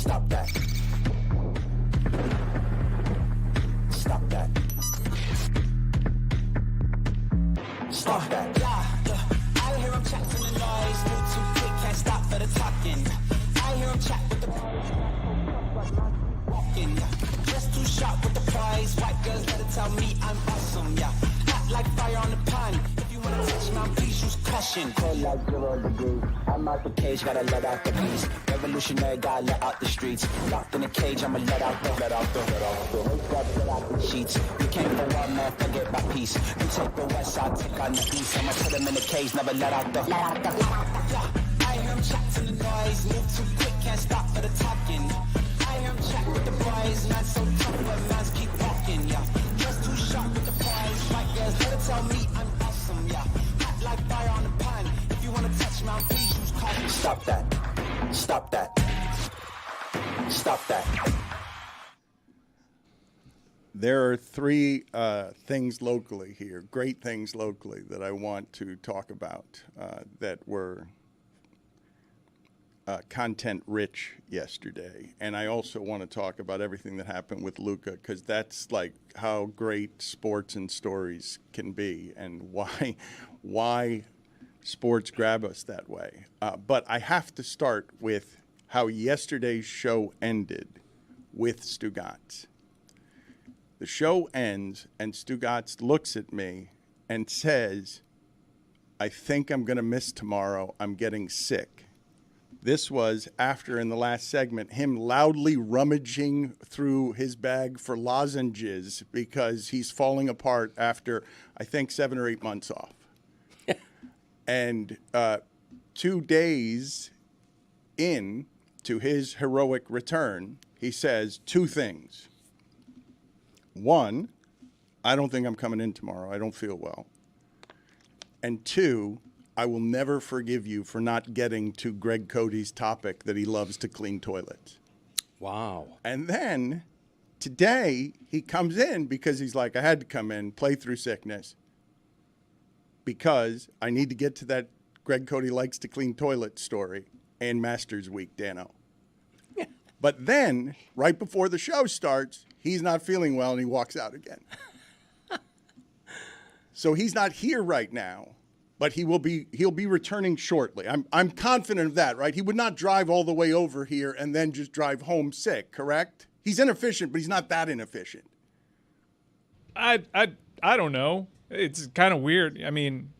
Stop that. Stop that. Stop that. Yeah. I hear him chat from the noise. Move too quick, can't stop for the talking. I hear him chat with the walking. Just too sharp with the prize. White girls better tell me I'm awesome. Yeah. Hot like fire on the pan. If you wanna touch my please use caution. Cold like 0 degrees. I'm out the cage, gotta let out the beast. Revolutionary, gotta let out the streets. Locked in a cage, I'ma let out the sheets. You came for one man, forget my peace. You take the west, I'll take on the east. I'ma put him in the cage, never let out the. Yeah, I hear him chat to the noise. Move too quick, can't stop for the talking. I hear him chat with the boys. Not so tough, but mans keep walking. Yeah, just too sharp with the prize. White girls better tell me I'm awesome. Yeah, hot like fire on the pan. If you wanna touch my please use caution. Stop that. Stop that. Stop that. There are three things locally here, great things locally, that I want to talk about that were content-rich yesterday. And I also want to talk about everything that happened with Luka, because that's like how great sports and stories can be, and why sports grab us that way. But I have to start with how yesterday's show ended with Stugotz. The show ends, and Stugotz looks at me and says, I think I'm going to miss tomorrow. I'm getting sick. This was after, in the last segment, him loudly rummaging through his bag for lozenges because he's falling apart after, I think, 7 or 8 months off. And 2 days in to his heroic return, he says 2 things. 1, I don't think I'm coming in tomorrow. I don't feel well. And 2, I will never forgive you for not getting to Greg Cody's topic that he loves to clean toilets. Wow. And then today he comes in because he's like, I had to come in, play through sickness, because I need to get to that Greg Cody likes to clean toilet story and Masters Week, Dano. Yeah. But then, right before the show starts, he's not feeling well and he walks out again. So he's not here right now, but he'll be returning shortly. I'm confident of that, right? He would not drive all the way over here and then just drive home sick, correct? He's inefficient, but he's not that inefficient. I don't know. It's kind of weird. I mean,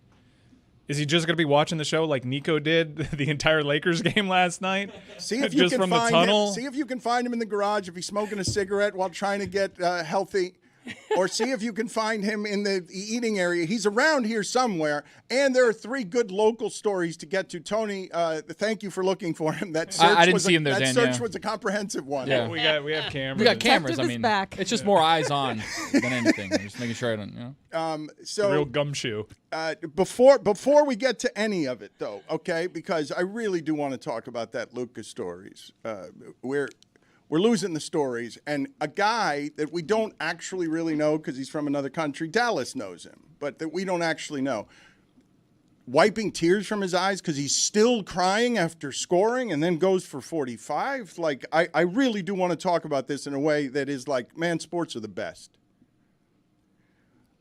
is he just going to be watching the show like Nico did the entire Lakers game last night? See if you just can from find the tunnel. him. See if you can find him in the garage if he's smoking a cigarette while trying to get healthy. Or see if you can find him in the eating area. He's around here somewhere. And there are 3 good local stories to get to. Tony, thank you for looking for him. That search I didn't see him there, Dan. That search was a comprehensive one. Yeah. We have cameras. We got cameras. Detective I is mean, back. it's just more eyes on than anything. I'm just making sure I don't, you know. So Real gumshoe. Before we get to any of it, though, okay, because I really do want to talk about that Luka stories. We're losing the stories, and a guy that we don't actually really know because he's from another country, Dallas knows him, but that we don't actually know, wiping tears from his eyes because he's still crying after scoring and then goes for 45. Like, I really do want to talk about this in a way that is like, man, sports are the best.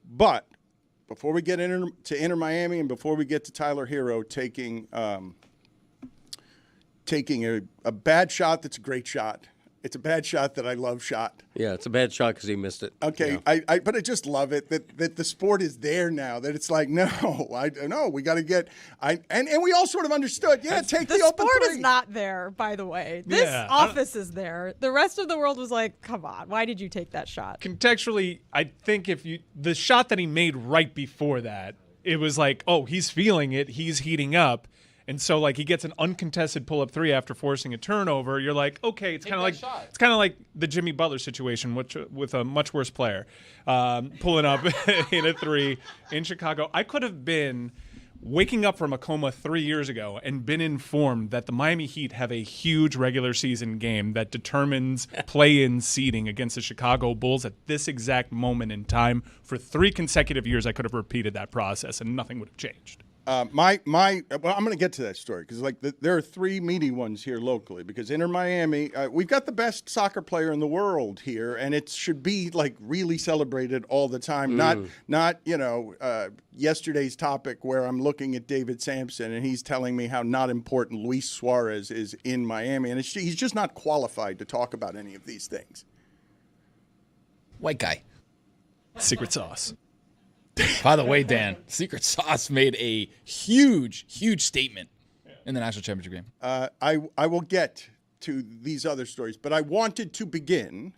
But before we get to Inter Miami and before we get to Tyler Hero taking a bad shot that's a great shot. It's a bad shot that I love shot. Yeah, it's a bad shot because he missed it. Okay, Yeah. but I just love it that the sport is there now. That it's like, no, we got to get. And we all sort of understood. Yeah, take the open sport three. is not there, by the way. This office is there. The rest of the world was like, come on, why did you take that shot? Contextually, I think the shot that he made right before that, it was like, oh, he's feeling it. He's heating up. And so, like, he gets an uncontested pull-up 3 after forcing a turnover. You're like, okay, it's kind of like the Jimmy Butler situation, which with a much worse player, pulling up in a 3 in Chicago. I could have been waking up from a coma 3 years ago and been informed that the Miami Heat have a huge regular season game that determines play-in seeding against the Chicago Bulls at this exact moment in time. For 3 consecutive years, I could have repeated that process, and nothing would have changed. Well, I'm going to get to that story because there are three meaty ones here locally. Because Inter Miami, we've got the best soccer player in the world here, and it should be like really celebrated all the time. Not yesterday's topic where I'm looking at David Sampson and he's telling me how not important Luis Suarez is in Miami, and he's just not qualified to talk about any of these things. White guy. Secret sauce. By the way, Dan, Secret Sauce made a huge, huge statement in the national championship game. I will get to these other stories, but I wanted to begin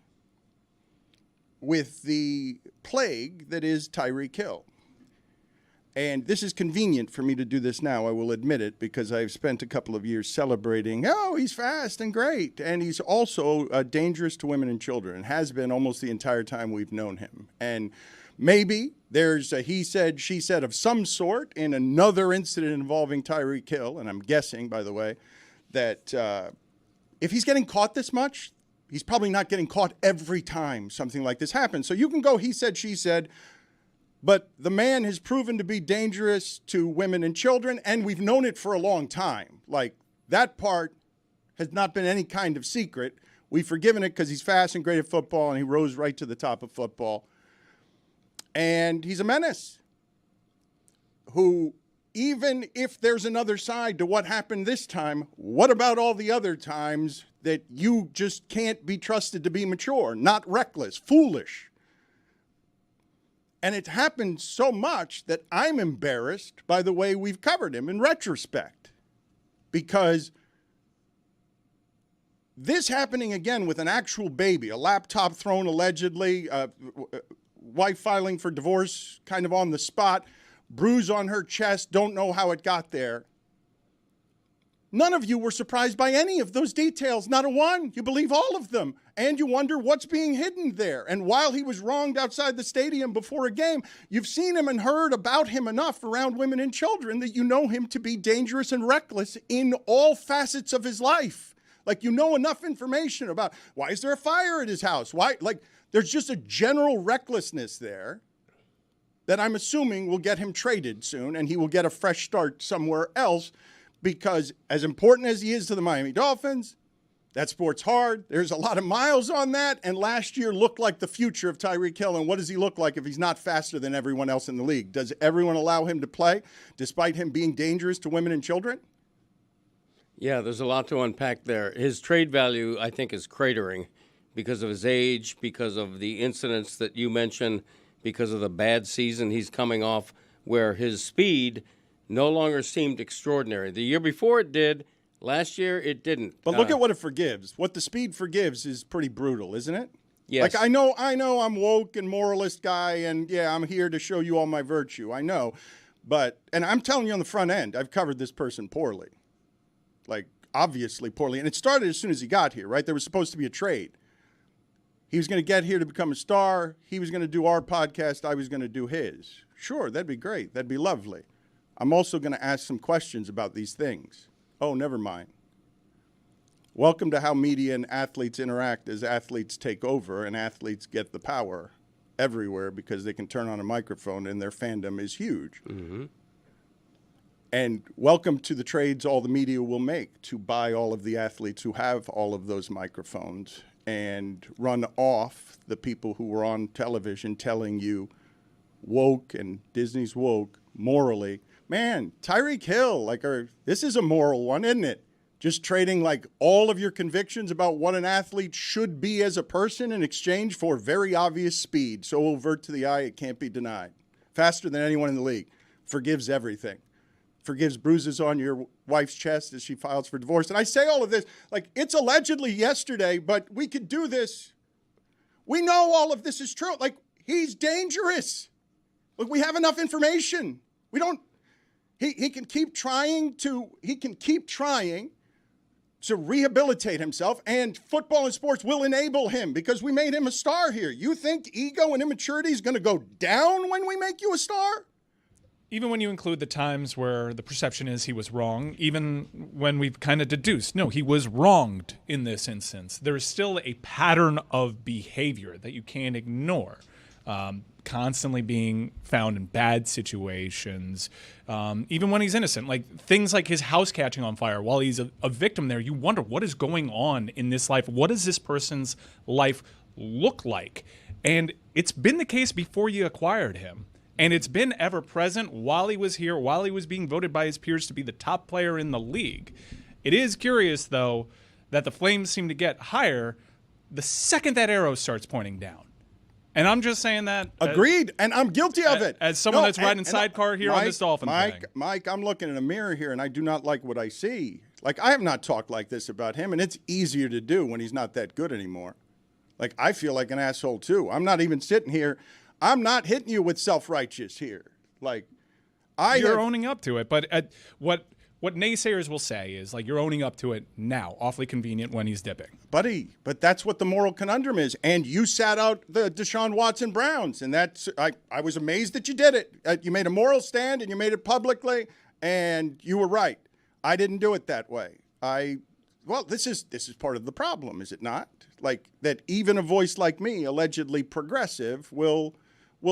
with the plague that is Tyreek Hill. And this is convenient for me to do this now, I will admit it, because I've spent a couple of years celebrating, he's fast and great. And he's also dangerous to women and children, and has been almost the entire time we've known him. And maybe there's a he said, she said of some sort in another incident involving Tyreek Hill. And I'm guessing, by the way, that if he's getting caught this much, he's probably not getting caught every time something like this happens. So you can go he said, she said, but the man has proven to be dangerous to women and children, and we've known it for a long time. Like, that part has not been any kind of secret. We've forgiven it because he's fast and great at football, and he rose right to the top of football. And he's a menace who, even if there's another side to what happened this time, what about all the other times that you just can't be trusted to be mature, not reckless, foolish? And it happened so much that I'm embarrassed by the way we've covered him in retrospect. Because this happening again with an actual baby, a laptop thrown allegedly, wife filing for divorce kind of on the spot, bruise on her chest, don't know how it got there. None of you were surprised by any of those details, not a one. You believe all of them, and you wonder what's being hidden there. And while he was wronged outside the stadium before a game, you've seen him and heard about him enough around women and children that you know him to be dangerous and reckless in all facets of his life. Like, you know enough information about why is there a fire at his house? Why, like, there's just a general recklessness there that I'm assuming will get him traded soon, and he will get a fresh start somewhere else. Because as important as he is to the Miami Dolphins, that sport's hard. There's a lot of miles on that. And last year looked like the future of Tyreek Hill. And what does he look like if he's not faster than everyone else in the league? Does everyone allow him to play despite him being dangerous to women and children? Yeah, there's a lot to unpack there. His trade value, I think, is cratering because of his age, because of the incidents that you mentioned, because of the bad season he's coming off, where his speed no longer seemed extraordinary. The year before it did. Last year it didn't. But look at what it forgives. What the speed forgives is pretty brutal, isn't it? Yes. Like, I know I'm woke and moralist guy, and yeah, I'm here to show you all my virtue. I know. And I'm telling you on the front end, I've covered this person poorly. Like, obviously poorly. And it started as soon as he got here, right? There was supposed to be a trade. He was going to get here to become a star. He was going to do our podcast. I was going to do his. Sure, that'd be great. That'd be lovely. I'm also going to ask some questions about these things. Oh, never mind. Welcome to how media and athletes interact as athletes take over and athletes get the power everywhere because they can turn on a microphone and their fandom is huge. Mm-hmm. And welcome to the trades all the media will make to buy all of the athletes who have all of those microphones and run off the people who were on television telling you woke and Disney's woke morally. Man, Tyreek Hill, this is a moral one, isn't it? Just trading all of your convictions about what an athlete should be as a person in exchange for very obvious speed. So overt to the eye, it can't be denied. Faster than anyone in the league. Forgives everything. Forgives bruises on your wife's chest as she files for divorce. And I say all of this, it's allegedly yesterday, but we could do this. We know all of this is true. He's dangerous. We have enough information. We don't. He can keep trying to rehabilitate himself, and football and sports will enable him because we made him a star here. You think ego and immaturity is going to go down when we make you a star? Even when you include the times where the perception is he was wrong, even when we've kind of deduced, no, he was wronged in this instance, there is still a pattern of behavior that you can't ignore. constantly being found in bad situations, even when he's innocent. Like things like his house catching on fire while he's a victim there. You wonder what is going on in this life. What does this person's life look like? And it's been the case before you acquired him. And it's been ever present while he was here, while he was being voted by his peers to be the top player in the league. It is curious, though, that the Flames seem to get higher the second that arrow starts pointing down. And I'm just saying that. Agreed, and I'm guilty of it. As someone that's riding sidecar here on this Dolphin thing. Mike, I'm looking in a mirror here, and I do not like what I see. Like, I have not talked like this about him, and it's easier to do when he's not that good anymore. Like, I feel like an asshole, too. I'm not even sitting here. I'm not hitting you with self-righteous here. Like, you're owning up to it. But what naysayers will say is, like, you're owning up to it now. Awfully convenient when he's dipping. Buddy, but that's what the moral conundrum is. And you sat out the Deshaun Watson Browns, and that's I was amazed that you did it. You made a moral stand, and you made it publicly, and you were right. I didn't do it that way. Well, this is part of the problem, is it not? Like, that even a voice like me, allegedly progressive, will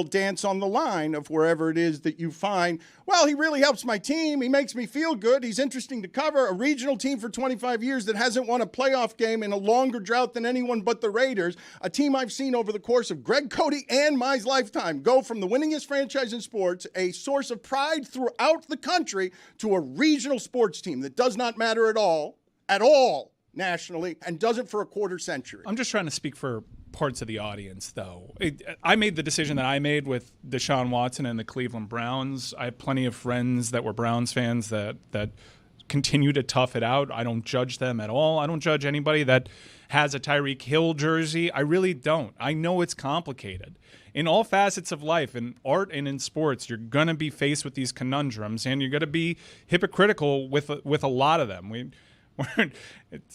dance on the line of wherever it is that you find, well, he really helps my team. He makes me feel good. He's interesting to cover. A regional team for 25 years that hasn't won a playoff game in a longer drought than anyone but the Raiders. A team I've seen over the course of Greg Cody and my lifetime go from the winningest franchise in sports, a source of pride throughout the country, to a regional sports team that does not matter at all, nationally, and doesn't for a quarter century. I'm just trying to speak for parts of the audience, though. I made the decision that I made with Deshaun Watson and the Cleveland Browns. I have plenty of friends that were Browns fans that continue to tough it out. I don't judge them at all. I don't judge anybody that has a Tyreek Hill jersey. I really don't. I know it's complicated. In all facets of life, in art and in sports, you're going to be faced with these conundrums, and you're going to be hypocritical with a lot of them.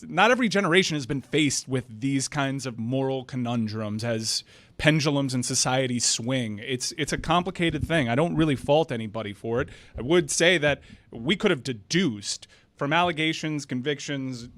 Not every generation has been faced with these kinds of moral conundrums as pendulums in society swing. It's a complicated thing. I don't really fault anybody for it. I would say that we could have deduced from allegations, convictions,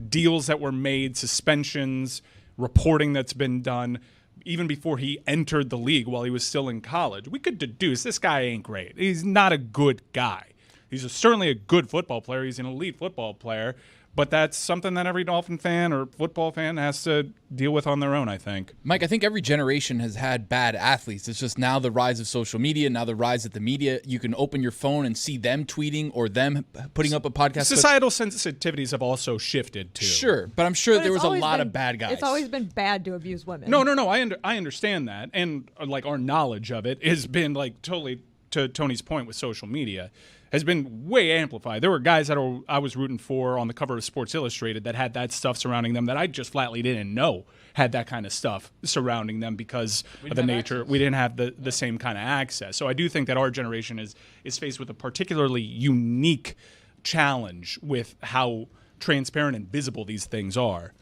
deals that were made, suspensions, reporting that's been done, even before he entered the league while he was still in college. We could deduce this guy ain't great. He's not a good guy. He's certainly a good football player. He's an elite football player. But that's something that every Dolphin fan or football fan has to deal with on their own, I think. Mike, I think every generation has had bad athletes. It's just now the rise of social media, now the rise of the media. You can open your phone and see them tweeting or them putting up a podcast. Societal sensitivities have also shifted, too. Sure, but I'm sure there was a lot of bad guys. It's always been bad to abuse women. No. I understand that. And, like, our knowledge of it has been, like, totally, to Tony's point with social media, has been way amplified. There were guys that I was rooting for on the cover of Sports Illustrated that had that stuff surrounding them that I just flatly didn't know had that kind of stuff surrounding them because of the nature. We didn't have the same kind of access. So I do think that our generation is faced with a particularly unique challenge with how transparent and visible these things are.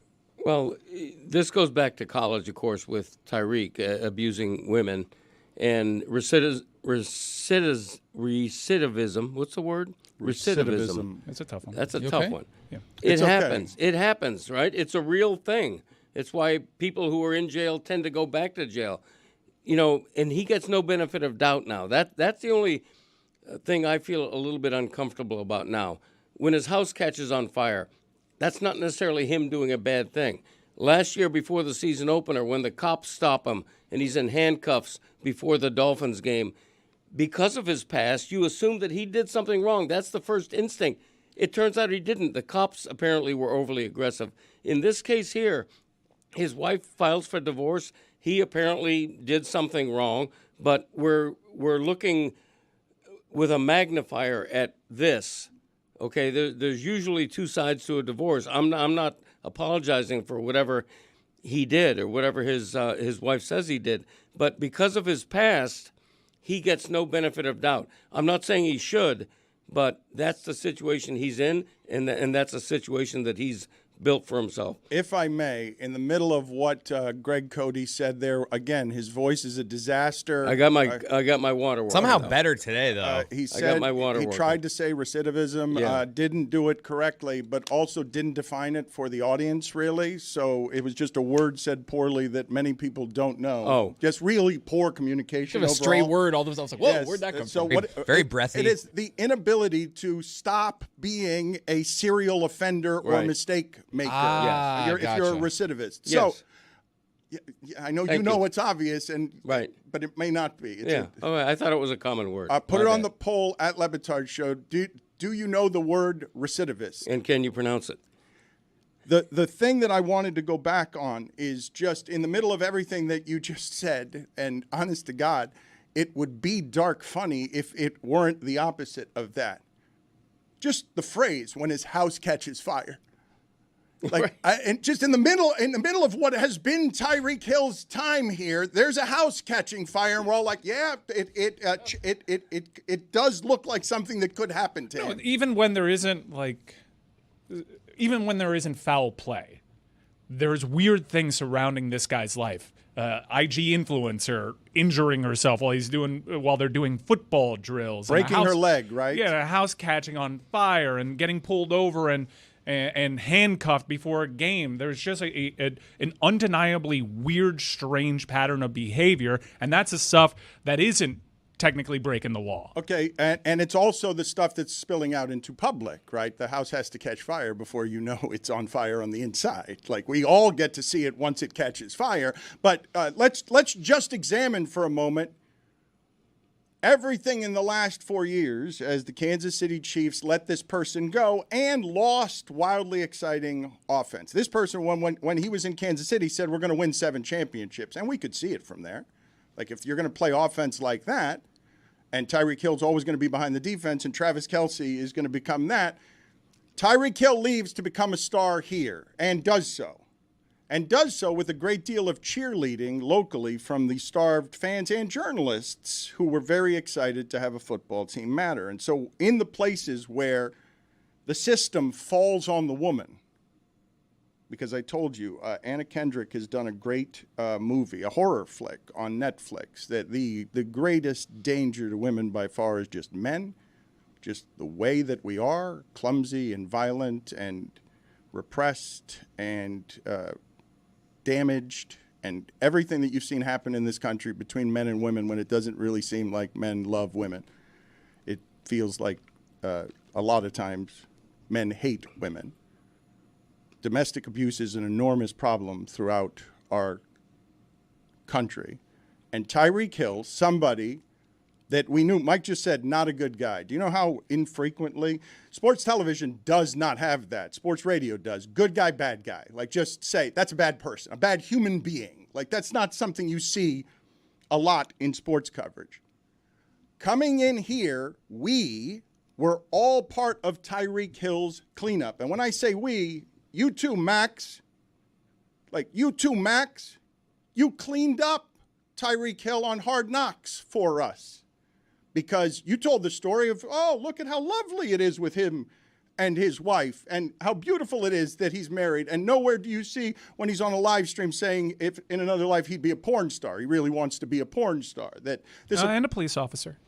Well, this goes back to college, of course, with Tyreek abusing women and recidivism. What's the word? Recidivism. That's a tough one. That's a You tough okay? one. Yeah. It happens. It happens, right? It's a real thing. It's why people who are in jail tend to go back to jail. And he gets no benefit of doubt now. That's the only thing I feel a little bit uncomfortable about now. When his house catches on fire, that's not necessarily him doing a bad thing. Last year before the season opener, when the cops stop him and he's in handcuffs before the Dolphins game, because of his past, you assume that he did something wrong. That's the first instinct. It turns out he didn't. The cops apparently were overly aggressive. In this case here, his wife files for divorce. He apparently did something wrong, but we're looking with a magnifier at this. Okay, there's usually two sides to a divorce. I'm not apologizing for whatever he did or whatever his wife says he did, but because of his past, he gets no benefit of doubt. I'm not saying he should, but that's the situation he's in, and that's a situation that he's built for himself. If I may, in the middle of what Greg Cody said there, again, his voice is a disaster. I got my water. Somehow though. better today, though. He said my water he working. tried to say recidivism, Yeah. didn't do it correctly, but also didn't define it for the audience, really. So it was just a word said poorly that many people don't know. Oh. Just really poor communication Give a stray overall. word. All those. I was like, whoa, Yes, where'd that come so from? what- Very breathy. It is the inability to stop being a serial offender or Right. mistake maker. Ah, If you're a gotcha. recidivist. Yes. So yeah, I know Thank you know you. it's obvious, Right. but it may not be. It's Yeah. I thought it was a common word. put My it on bad. the poll at Le Batard Show. Do you know the word recidivist? And can you pronounce it? The thing that I wanted to go back on is just in the middle of everything that you just said, and honest to God, it would be dark funny if it weren't the opposite of that. Just the phrase, when his house catches fire. Like, and just in the middle of what has been Tyreek Hill's time here, there's a house catching fire, and we're all like, yeah, it does look like something that could happen to him. Even when there isn't foul play, there's weird things surrounding this guy's life. IG influencer injuring herself while they're doing football drills, and a Breaking her leg, right? Yeah, a house catching on fire and getting pulled over and handcuffed before a game. There's just an undeniably weird, strange pattern of behavior, and that's the stuff that isn't technically breaking the law. Okay, and it's also the stuff that's spilling out into public, right? The house has to catch fire before you know it's on fire on the inside. Like, we all get to see it once it catches fire. But let's just examine for a moment everything in the last 4 years as the Kansas City Chiefs let this person go and lost wildly exciting offense. This person, when he was in Kansas City, said we're going to win 7 championships, and we could see it from there. Like, if you're going to play offense like that, and Tyreek Hill's always going to be behind the defense, and Travis Kelce is going to become that, Tyreek Hill leaves to become a star here, and does so. And does so with a great deal of cheerleading locally from the starved fans and journalists who were very excited to have a football team matter. And so in the places where the system falls on the woman, because I told you, Anna Kendrick has done a great movie, a horror flick on Netflix, that the greatest danger to women by far is just men, just the way that we are, clumsy and violent and repressed and damaged, and everything that you've seen happen in this country between men and women when it doesn't really seem like men love women. It feels like a lot of times men hate women. Domestic abuse is an enormous problem throughout our country. And Tyreek Hill, somebody that we knew, Mike just said, not a good guy. Do you know how infrequently? Sports television does not have that. Sports radio does. Good guy, bad guy. Like, just say, that's a bad person, a bad human being. Like, that's not something you see a lot in sports coverage. Coming in here, we were all part of Tyreek Hill's cleanup. And when I say we, you too, Max. Like, you too, Max. You cleaned up Tyreek Hill on Hard Knocks for us. Because you told the story of, oh, look at how lovely it is with him and his wife, and how beautiful it is that he's married. And nowhere do you see when he's on a live stream saying if in another life he'd be a porn star. He really wants to be a porn star. That this And a police officer.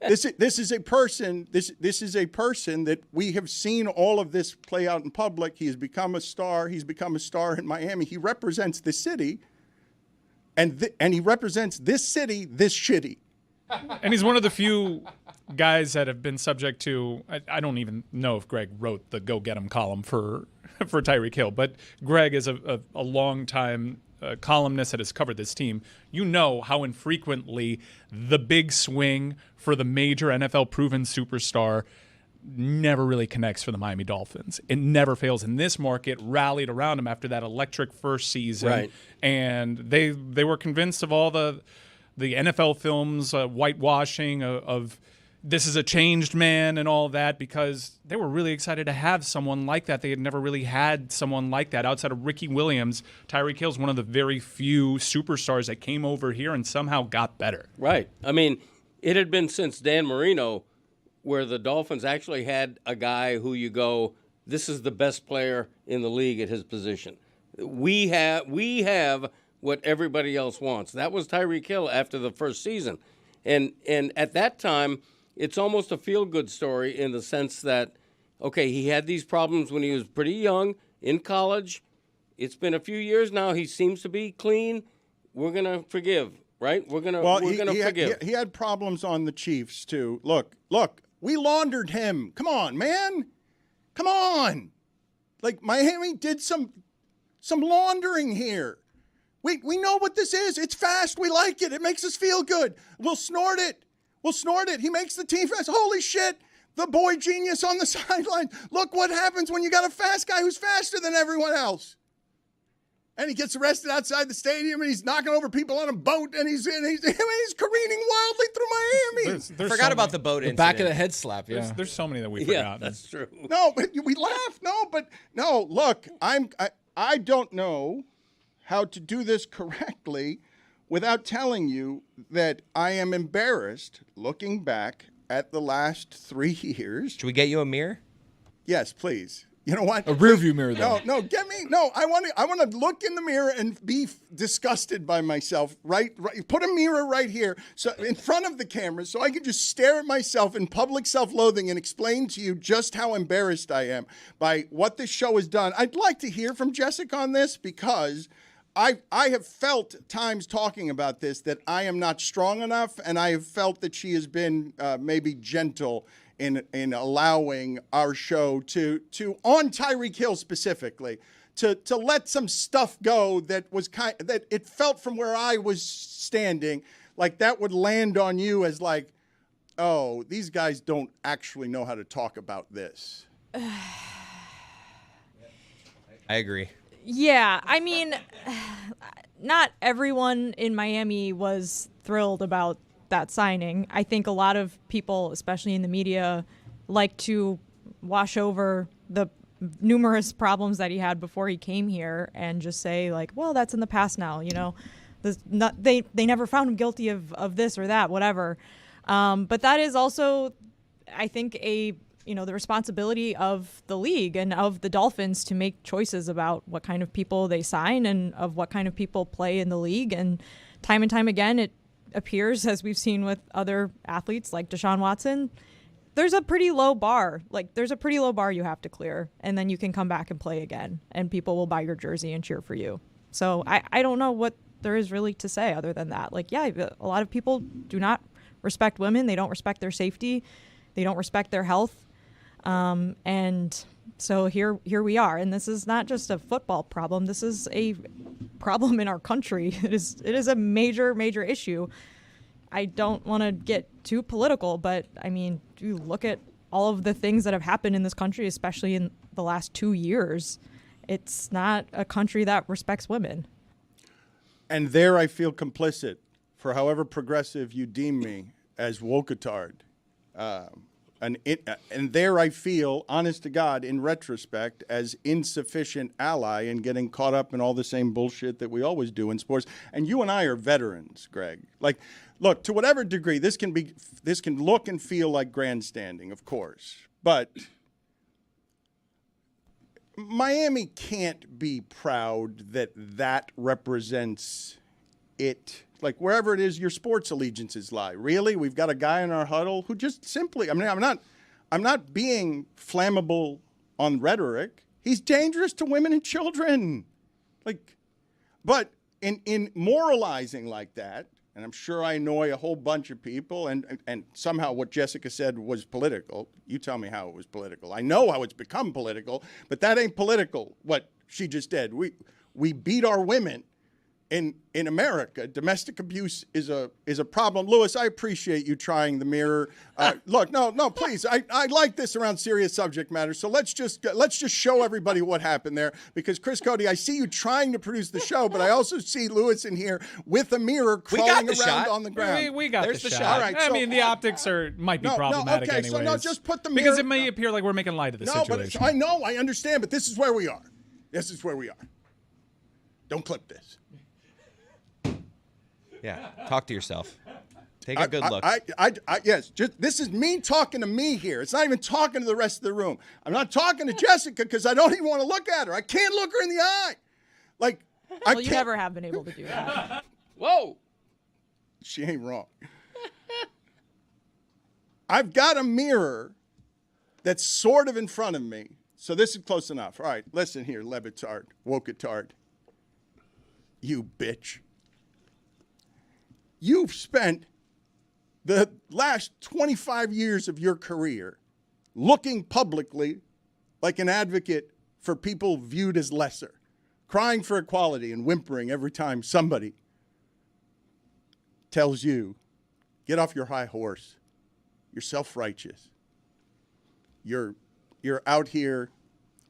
this is a person. This is a person that we have seen all of this play out in public. He has become a star. He's become a star in Miami. He represents the city, and he represents this city this shitty. And he's one of the few guys that have been subject to, I don't even know if Greg wrote the Go Get 'em column for Tyreek Hill, but Greg is a long-time columnist that has covered this team. You know how infrequently the big swing for the major NFL-proven superstar never really connects for the Miami Dolphins. It never fails. And this market rallied around him after that electric first season. Right. And they were convinced of all the NFL films, whitewashing of this is a changed man and all that, because they were really excited to have someone like that. They had never really had someone like that. Outside of Ricky Williams, Tyreek Hill's one of the very few superstars that came over here and somehow got better. Right. I mean, it had been since Dan Marino where the Dolphins actually had a guy who you go, this is the best player in the league at his position. We have what everybody else wants. That was Tyreek Hill after the first season. And at that time, it's almost a feel-good story in the sense that, okay, he had these problems when he was pretty young in college. It's been a few years now. He seems to be clean. We're going to forgive, right? We're going to forgive. He had problems on the Chiefs, too. Look, we laundered him. Come on, man. Come on. Like, Miami did some laundering here. We know what this is. It's fast. We like it. It makes us feel good. We'll snort it. He makes the team fast. Holy shit. The boy genius on the sideline. Look what happens when you got a fast guy who's faster than everyone else. And he gets arrested outside the stadium, and he's knocking over people on a boat, and he's careening wildly through Miami. Forgot about the boat incident. Back of the head slap, yeah. There's so many that we Yeah, forgot. that's true. No, but we laugh. No, look, I don't know how to do this correctly without telling you that I am embarrassed looking back at the last 3 years. Should we get you a mirror? Yes, please. You know what? A rearview mirror, though. I want to look in the mirror and be disgusted by myself. Right. Put a mirror right here, so in front of the camera, so I can just stare at myself in public self-loathing and explain to you just how embarrassed I am by what this show has done. I'd like to hear from Jessica on this because I have felt times talking about this that I am not strong enough, and I have felt that she has been maybe gentle in allowing our show to on Tyreek Hill specifically to let some stuff go that was that it felt from where I was standing like that would land on you as like, oh, these guys don't actually know how to talk about this. I agree. Yeah, I mean, not everyone in Miami was thrilled about that signing. I think a lot of people, especially in the media, like to wash over the numerous problems that he had before he came here and just say like, well, that's in the past now, you know. They never found him guilty of this or that, whatever. But that is also, I think, the responsibility of the league and of the Dolphins to make choices about what kind of people they sign and of what kind of people play in the league. And time again, it appears, as we've seen with other athletes like Deshaun Watson, there's a pretty low bar. Like, there's a pretty low bar you have to clear, and then you can come back and play again, and people will buy your jersey and cheer for you. So I don't know what there is really to say other than that. Like, yeah, a lot of people do not respect women. They don't respect their safety. They don't respect their health. And so here we are. And this is not just a football problem. This is a problem in our country. It is a major issue. I don't want to get too political, but I mean, you look at all of the things that have happened in this country, especially in the last 2 years. It's not a country that respects women. And there I feel complicit for however progressive you deem me as wokatard. And there I feel, honest to God, in retrospect, as insufficient ally in getting caught up in all the same bullshit that we always do in sports. And you and I are veterans, Greg. Like, look, to whatever degree, this can look and feel like grandstanding, of course. But Miami can't be proud that represents it. Like, wherever it is your sports allegiances lie. Really? We've got a guy in our huddle who just simply, I mean, I'm not being flammable on rhetoric. He's dangerous to women and children. Like, but in moralizing like that, and I'm sure I annoy a whole bunch of people, and somehow what Jessica said was political. You tell me how it was political. I know how it's become political, but that ain't political, what she just did. We beat our women. In America, domestic abuse is a problem. Lewis, I appreciate you trying the mirror. Look, no, please. I like this around serious subject matter. So let's just show everybody what happened there. Because Chris Cody, I see you trying to produce the show, but I also see Lewis in here with a mirror crawling around on the ground. We got There's the the shot. shot. All right, I so- mean, the optics might be problematic okay, anyways. so no, just put the mirror. because it may appear like we're making light of the situation. But I know, I understand, but this is where we are. This is where we are. Don't clip this. Yeah. Talk to yourself. Take a good look. Yes, just this is me talking to me here. It's not even talking to the rest of the room. I'm not talking to Jessica because I don't even want to look at her. I can't look her in the eye. Like, I Well, you can't. never have been able to do that. Whoa. She ain't wrong. I've got a mirror that's sort of in front of me. So this is close enough. All right, listen here, Le Batard, Wokatard. You bitch. You've spent the last 25 years of your career looking publicly like an advocate for people viewed as lesser, crying for equality and whimpering every time somebody tells you, get off your high horse. You're self-righteous. You're out here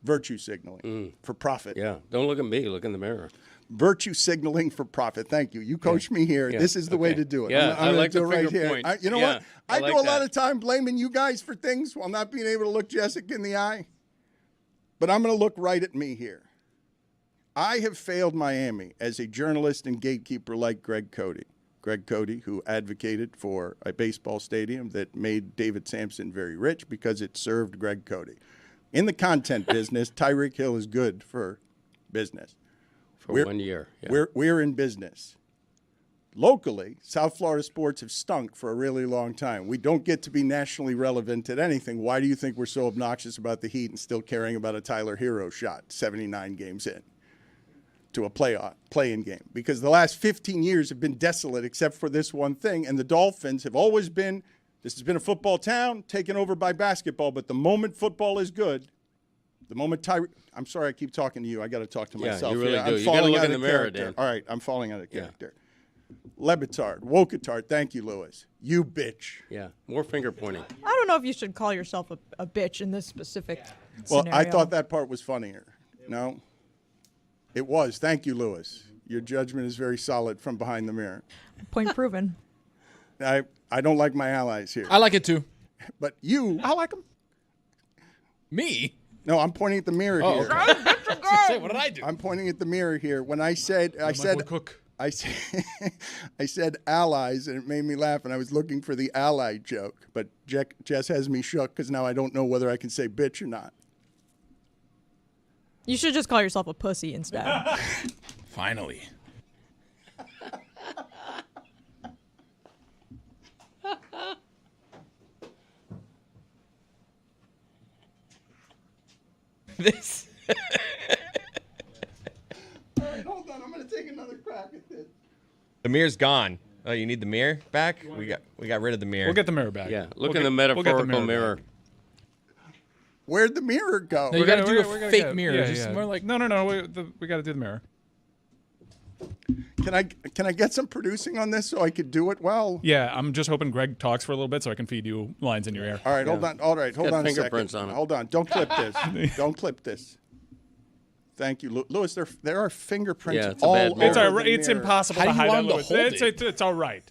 virtue signaling for profit. Yeah. Don't look at me. Look in the mirror. Virtue signaling for profit. Thank you. You coached me here. Yeah. This is the way Okay. to do it. Yeah, I'm I like do the it right finger here. point. You know Yeah, what? I I like do a lot that. of time blaming you guys for things while not being able to look Jessica in the eye. But I'm going to look right at me here. I have failed Miami as a journalist and gatekeeper like Greg Cody. Greg Cody, who advocated for a baseball stadium that made David Sampson very rich because it served Greg Cody. In the content business, Tyreek Hill is good for business. For 1 year. Yeah. We're in business. Locally, South Florida sports have stunk for a really long time. We don't get to be nationally relevant at anything. Why do you think we're so obnoxious about the Heat and still caring about a Tyler Hero shot 79 games in to a play-in game? Because the last 15 years have been desolate except for this one thing, and the Dolphins have always been, this has been a football town taken over by basketball, but the moment football is good, the moment I'm sorry I keep talking to you. I got to talk to Yeah, myself. you really I'm do. You gotta falling look out in of the mirror, character. Dan. All right, I'm falling out of character. Le Batard, Wokatard, thank you, Lewis. You bitch. Yeah. More finger pointing. I don't know if you should call yourself a bitch in this specific Well, scenario. I thought that part was funnier. No? It was. Thank you, Lewis. Your judgment is very solid from behind the mirror. Point proven. I don't like my allies here. I like it too. But you, I like him. Me? no, I'm pointing at the mirror Oh, here. okay. Say, what did I do? I'm pointing at the mirror here. When I said Cook. I said allies, and it made me laugh, and I was looking for the ally joke. But Jess has me shook because now I don't know whether I can say bitch or not. You should just call yourself a pussy instead. Finally. This. All right, hold on. I'm going to take another crack at this. The mirror's gone. Oh, you need the mirror back? We got rid of the mirror. We'll get the mirror back. Yeah. Look We'll in the get- we'll get metaphorical the mirror. back. Where'd the mirror go? No, you got to do We're a gonna fake get- mirror. yeah, Just yeah. more like. No. We got to do the mirror. Can I get some producing on this so I could do it well? Yeah, I'm just hoping Greg talks for a little bit so I can feed you lines in your ear. All right, hold on. All right, hold got on a second. fingerprints on it. Hold on. Don't clip this. Don't clip this. Thank you, Lewis. There are fingerprints Yeah, it's a all bad over mirror. It's all right. the It's mirror. impossible How to do you hide want that. him to Lewis. hold It's, it's all right.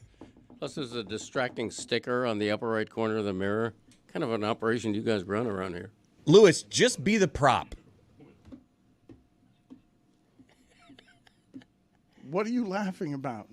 Plus, there's a distracting sticker on the upper right corner of the mirror. Kind of an operation you guys run around here. Lewis, just be the prop. What are you laughing about?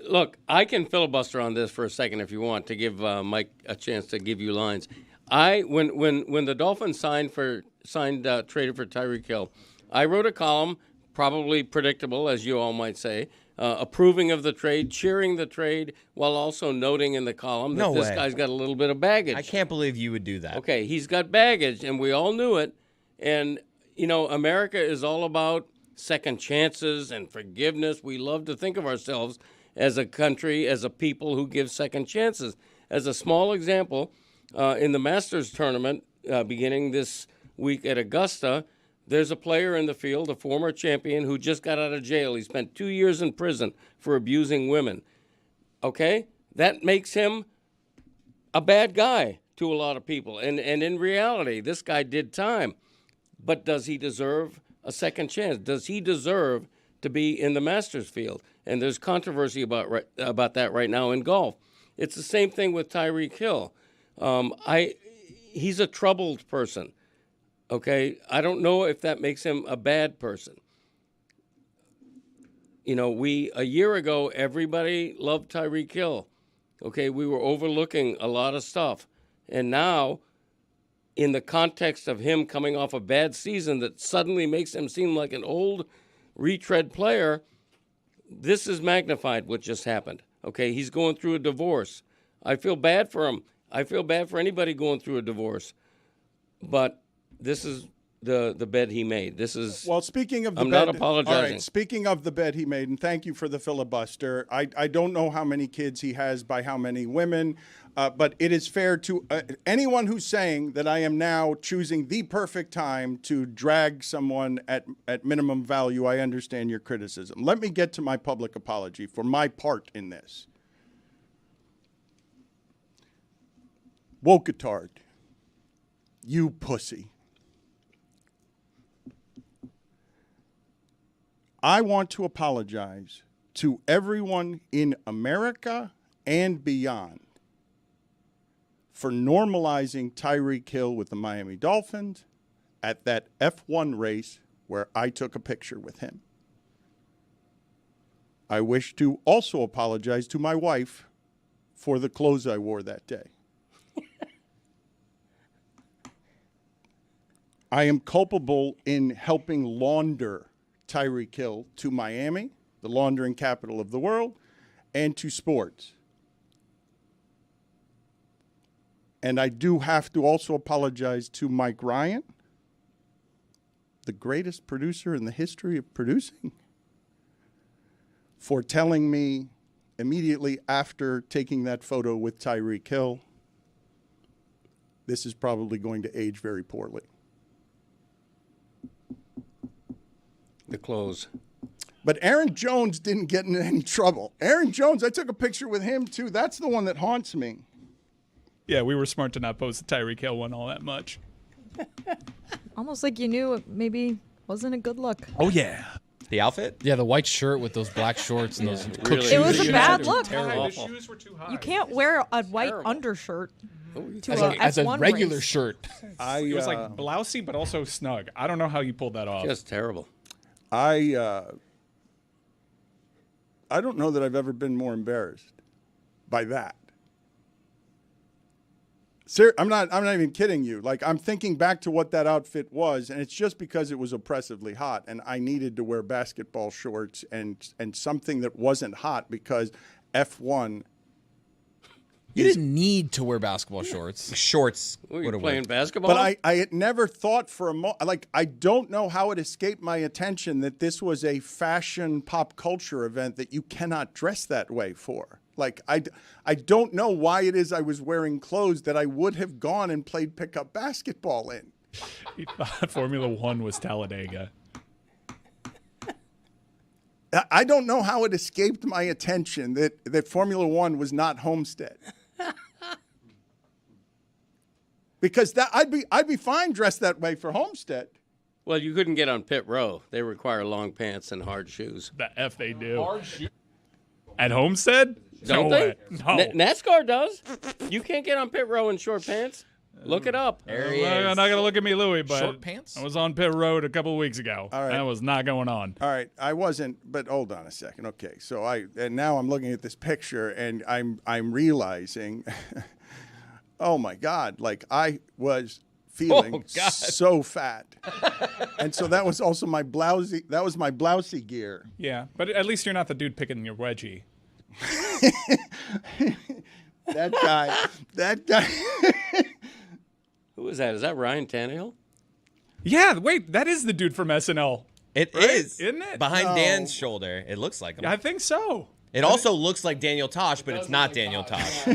Look, I can filibuster on this for a second if you want to give Mike a chance to give you lines. When the Dolphins traded for Tyreek Hill, I wrote a column, probably predictable, as you all might say, approving of the trade, cheering the trade, while also noting in the column that No this way. guy's got a little bit of baggage. I can't believe you would do that. Okay, he's got baggage, and we all knew it. And, you know, America is all about second chances and forgiveness. We love to think of ourselves as a country, as a people who give second chances. As a small example, in the Masters tournament beginning this week at Augusta, there's a player in the field, a former champion, who just got out of jail. He spent 2 years in prison for abusing women. Okay? That makes him a bad guy to a lot of people. And in reality, this guy did time. But does he deserve a second chance? Does he deserve to be in the Masters field? And there's controversy about that right now in golf. It's the same thing with Tyreek Hill. He's a troubled person. Okay, I don't know if that makes him a bad person. You know, a year ago, everybody loved Tyreek Hill. Okay, we were overlooking a lot of stuff. And now, in the context of him coming off a bad season that suddenly makes him seem like an old retread player, this is magnified what just happened. Okay, he's going through a divorce. I feel bad for him. I feel bad for anybody going through a divorce. But this is the bed he made. This is Well, speaking of the I'm bed, not apologizing. All right, speaking of the bed he made, and thank you for the filibuster. I don't know how many kids he has by how many women, but it is fair to anyone who's saying that I am now choosing the perfect time to drag someone at minimum value. I understand your criticism. Let me get to my public apology for my part in this. Wokatard, you pussy. I want to apologize to everyone in America and beyond for normalizing Tyreek Hill with the Miami Dolphins at that F1 race where I took a picture with him. I wish to also apologize to my wife for the clothes I wore that day. I am culpable in helping launder Tyreek Hill to Miami, the laundering capital of the world, and to sports. And I do have to also apologize to Mike Ryan, the greatest producer in the history of producing, for telling me immediately after taking that photo with Tyreek Hill, this is probably going to age very poorly. the clothes. But Aaron Jones didn't get in any trouble. Aaron Jones, I took a picture with him too. That's the one that haunts me. Yeah, we were smart to not post the Tyreek Hill one all that much. Almost like you knew it maybe wasn't a good look. Oh, yeah. The outfit? Yeah, the white shirt with those black shorts and those cook really. shoes. It was a bad look. The shoes were too high. You can't wear a white terrible. undershirt to As a a, as a F1 regular race. shirt. It was like blousey, but also snug. I don't know how you pulled that off. Just terrible. I don't know that I've ever been more embarrassed by that. I'm not even kidding you. Like, I'm thinking back to what that outfit was, and it's just because it was oppressively hot, and I needed to wear basketball shorts and something that wasn't hot because F1. You didn't need to wear basketball shorts. Shorts. Were you would've playing worked. basketball? But I had never thought for a moment, like, I don't know how it escaped my attention that this was a fashion pop culture event that you cannot dress that way for. Like, I don't know why it is I was wearing clothes that I would have gone and played pickup basketball in. He thought Formula One was Talladega. I don't know how it escaped my attention that Formula One was not Homestead. Because I'd be fine dressed that way for Homestead. Well, you couldn't get on pit row. They require long pants and hard shoes. The F they do. At Homestead? Don't no they? way. No. NASCAR does. You can't get on pit row in short pants. Look it up. There he You're is. not going to look at me, Louie, but Short pants? I was on pit road a couple of weeks ago. All right. That was not going on. All right, I wasn't, but hold on a second. Okay, so and now I'm looking at this picture and I'm realizing, oh my God, like I was feeling so fat, and so that was also my blousey. That was my blousey gear. Yeah, but at least you're not the dude picking your wedgie. That guy. Who is that? Is that Ryan Tannehill? Yeah, wait, that is the dude from SNL. It is. Isn't it? Behind No. Dan's shoulder. It looks like him. I think so. It also looks like Daniel Tosh, but it's not Daniel Tosh.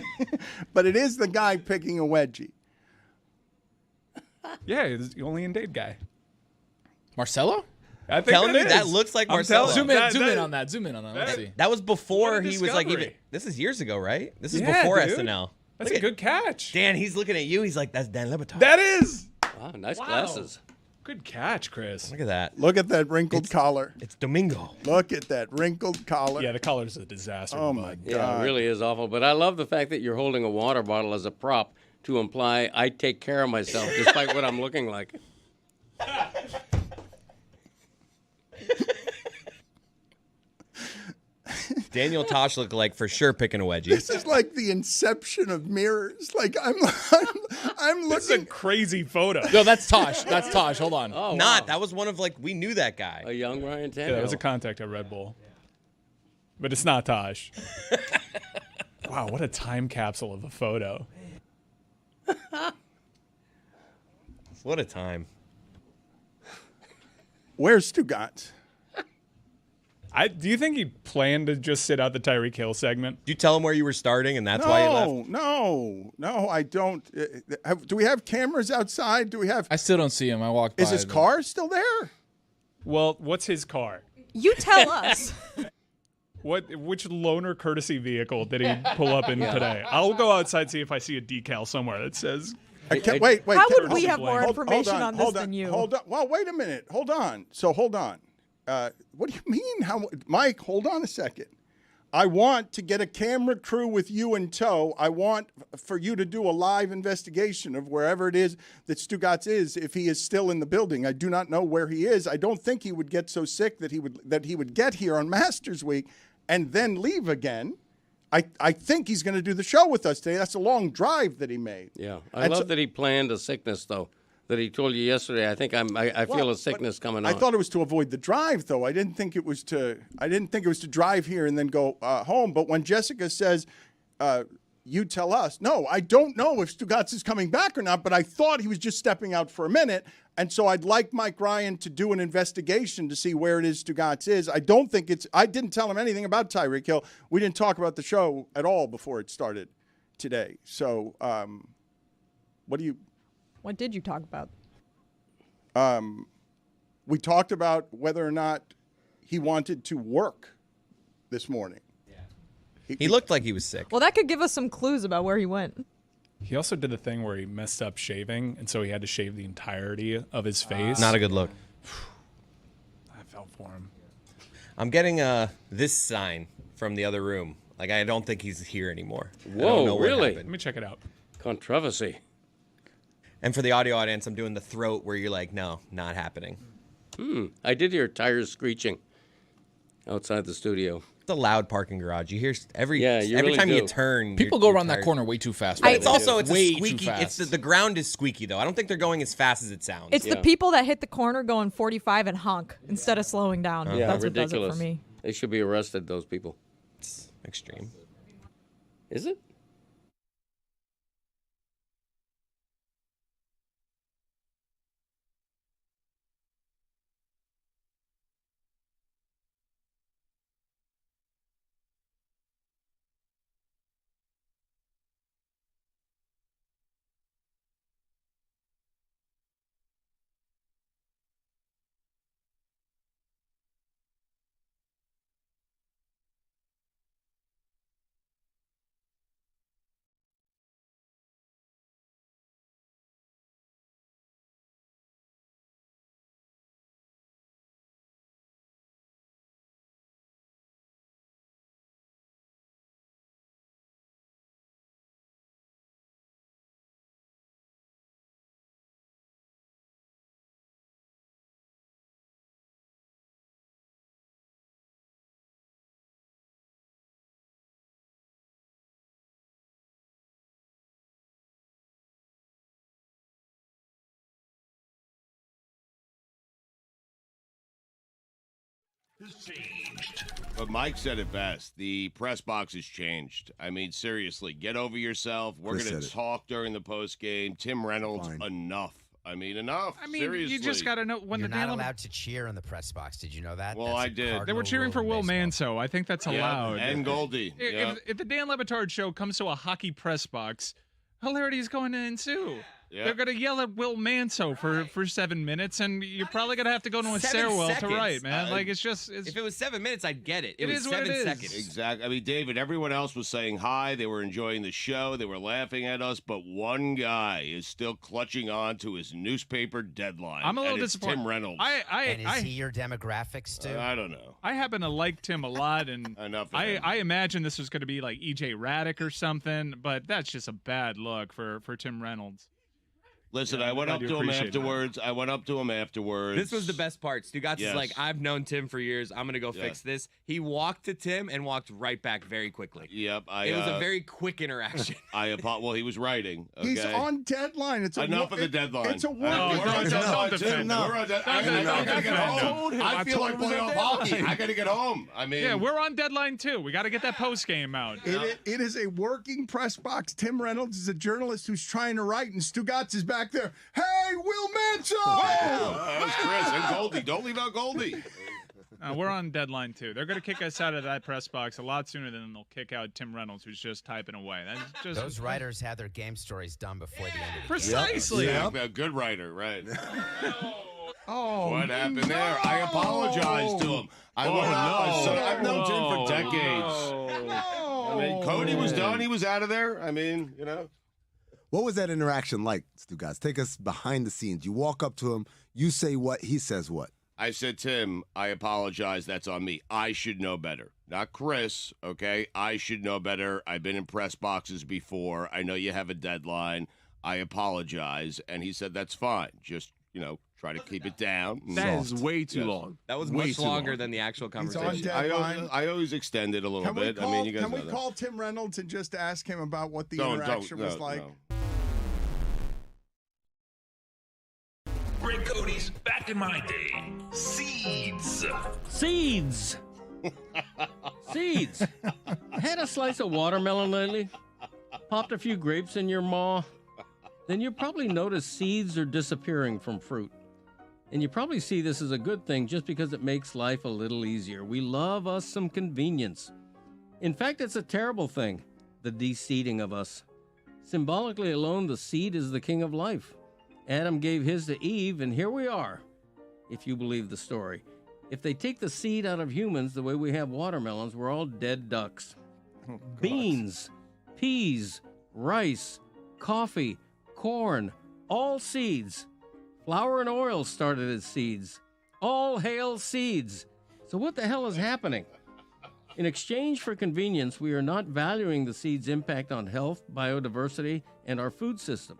But it is the guy picking a wedgie. Yeah, he's the only in date guy. Marcelo? I think Telling me is. that looks like I'm Marcelo. telling- Zoom in, That- zoom in that- on that. Zoom in on that. Let's see. That was before What a he was like even. discovery. This is years ago, right? This is Yeah, before dude. SNL. That's Look a at- good catch. Dan, he's looking at you. He's like, "That's Dan Le Batard." That is. Wow, nice glasses. Good catch, Chris. Look at that. Look at that wrinkled collar. It's Domingo. Look at that wrinkled collar. Yeah, the color's a disaster. Oh bud. my Yeah, God. it really is awful. But I love the fact that you're holding a water bottle as a prop to imply I take care of myself despite what I'm looking like. Daniel Tosh looked like for sure picking a wedgie. This is like the inception of mirrors. Like I'm This is a looking. crazy photo. No, that's Tosh. That's Tosh. Hold on. Oh, Not. wow. That was one of we knew that guy. A young Ryan Tannehill. Yeah, that was a contact at Red Bull. But it's not Tosh. Wow, what a time capsule of a photo. What a time. Where's Stugotz? Do you think he planned to just sit out the Tyreek Hill segment? Did you tell him where you were starting and that's why you left? No, I don't. Do we have cameras outside? Do we have? I still don't see him. I walked by. Is his car still there? Well, what's his car? You tell us. Which loaner courtesy vehicle did he pull up in today? I'll go outside see if I see a decal somewhere that says. Wait. How would Hold- we have more hold information on this than you? Hold on. Well, wait a minute. Hold on. Hold on. What do you mean? Mike, hold on a second. I want to get a camera crew with you in tow. I want for you to do a live investigation of wherever it is that Stugotz is, if he is still in the building. I do not know where he is. I don't think he would get so sick that he would get here on Masters Week and then leave again. I think he's going to do the show with us today. That's a long drive that he made. Yeah, I love that he planned a sickness though. That he told you yesterday. I think I feel a sickness coming on. I thought it was to avoid the drive, though. I didn't think it was to drive here and then go home. But when Jessica says, "You tell us," no, I don't know if Stugotz is coming back or not. But I thought he was just stepping out for a minute, and so I'd like Mike Ryan to do an investigation to see where it is Stugotz is. I don't think it's. I didn't tell him anything about Tyreek Hill. We didn't talk about the show at all before it started today. So, what do you? What did you talk about? We talked about whether or not he wanted to work this morning. Yeah. He looked like he was sick. Well, that could give us some clues about where he went. He also did the thing where he messed up shaving, and so he had to shave the entirety of his face. Not a good look. I felt for him. I'm getting this sign from the other room. Like, I don't think he's here anymore. I Whoa, don't know what really? happened. Let me check it out. Controversy. And for the audio audience, I'm doing the throat where you're like, no, not happening. I did hear tires screeching outside the studio. It's a loud parking garage. You hear every you every really time do. you turn. People go around that corner way too fast. It's also it's way a squeaky. Too fast. It's the ground is squeaky though. I don't think they're going as fast as it sounds. It's the people that hit the corner going 45 and honk instead of slowing down. Yeah, That's ridiculous. what does it for me. They should be arrested, those people. It's extreme. Is it? But Mike said it best. The press box has changed. I mean, seriously, get over yourself. We're going to talk during the post game. Tim Reynolds, enough. I mean, enough. I mean, seriously. you just got to know when You're the not Dan Le- allowed to cheer in the press box. Did you know that? Well, That's I a did. cardinal They were cheering rule for in Will baseball. Manso. I think that's allowed. And Goldie. Yeah. If the Dan Le Batard Show comes to a hockey press box, hilarity is going to ensue. Yeah. They're going to yell at Will Manso for 7 minutes, and you're probably going to have to go to a 7 stairwell to seconds. write, man. Like, it's just... If it was 7 minutes, I'd get it. It was is what it 7 is. seconds. Exactly. I mean, David, everyone else was saying hi. They were enjoying the show. They were laughing at us. But one guy is still clutching on to his newspaper deadline. I'm a little and it's disappointed. Tim Reynolds. And is he your demographics, too? I don't know. I happen to like Tim a lot, and Enough of him. I imagine this was going to be like E.J. Raddick or something, but that's just a bad look for Tim Reynolds. Listen, I went up to him afterwards. This was the best part. Stugotz is like, I've known Tim for years. I'm going to go fix this. He walked to Tim and walked right back very quickly. Yep. It was a very quick interaction. Well, he was writing. Okay? He's on deadline. It's enough of the deadline. It's a we're on deadline. I gotta get home. I feel like playing hockey. I gotta get home. I mean, yeah, we're on deadline too. We got to get that post game out. It is a working press box. Tim Reynolds is a journalist who's trying to write, and Stugotz is back there. Hey, Will Manson! That was Chris and Goldie. Don't leave out Goldie. We're on deadline too. They're going to kick us out of that press box a lot sooner than they'll kick out Tim Reynolds, who's just typing away. That's just, those writers had their game stories done before the end of the Precisely. Yeah, a good writer, right? Oh, what happened there? I apologize to him. I've known Tim for decades. I mean, Cody was done. He was out of there. I mean, you know. What was that interaction like, Stugotz? Take us behind the scenes. You walk up to him. You say what? He says what? I said, Tim, I apologize. That's on me. I should know better. Not Chris, okay? I should know better. I've been in press boxes before. I know you have a deadline. I apologize. And he said, that's fine. Just, try to keep it down. That is way too long. That was much longer than the actual conversation. I always extend it a little bit. Call, I mean, you guys can we know call Tim Reynolds and just ask him about what the interaction was like? No. Greg Cody's back in my day. Seeds. Seeds. Seeds. Had a slice of watermelon lately? Popped a few grapes in your maw? Then you probably notice seeds are disappearing from fruit. And you probably see this as a good thing just because it makes life a little easier. We love us some convenience. In fact, it's a terrible thing, the de-seeding of us. Symbolically alone, the seed is the king of life. Adam gave his to Eve, and here we are, if you believe the story. If they take the seed out of humans the way we have watermelons, we're all dead ducks. Beans, peas, rice, coffee, corn, all seeds. Flour and oil started as seeds. All hail seeds. So what the hell is happening? In exchange for convenience, we are not valuing the seed's impact on health, biodiversity, and our food system.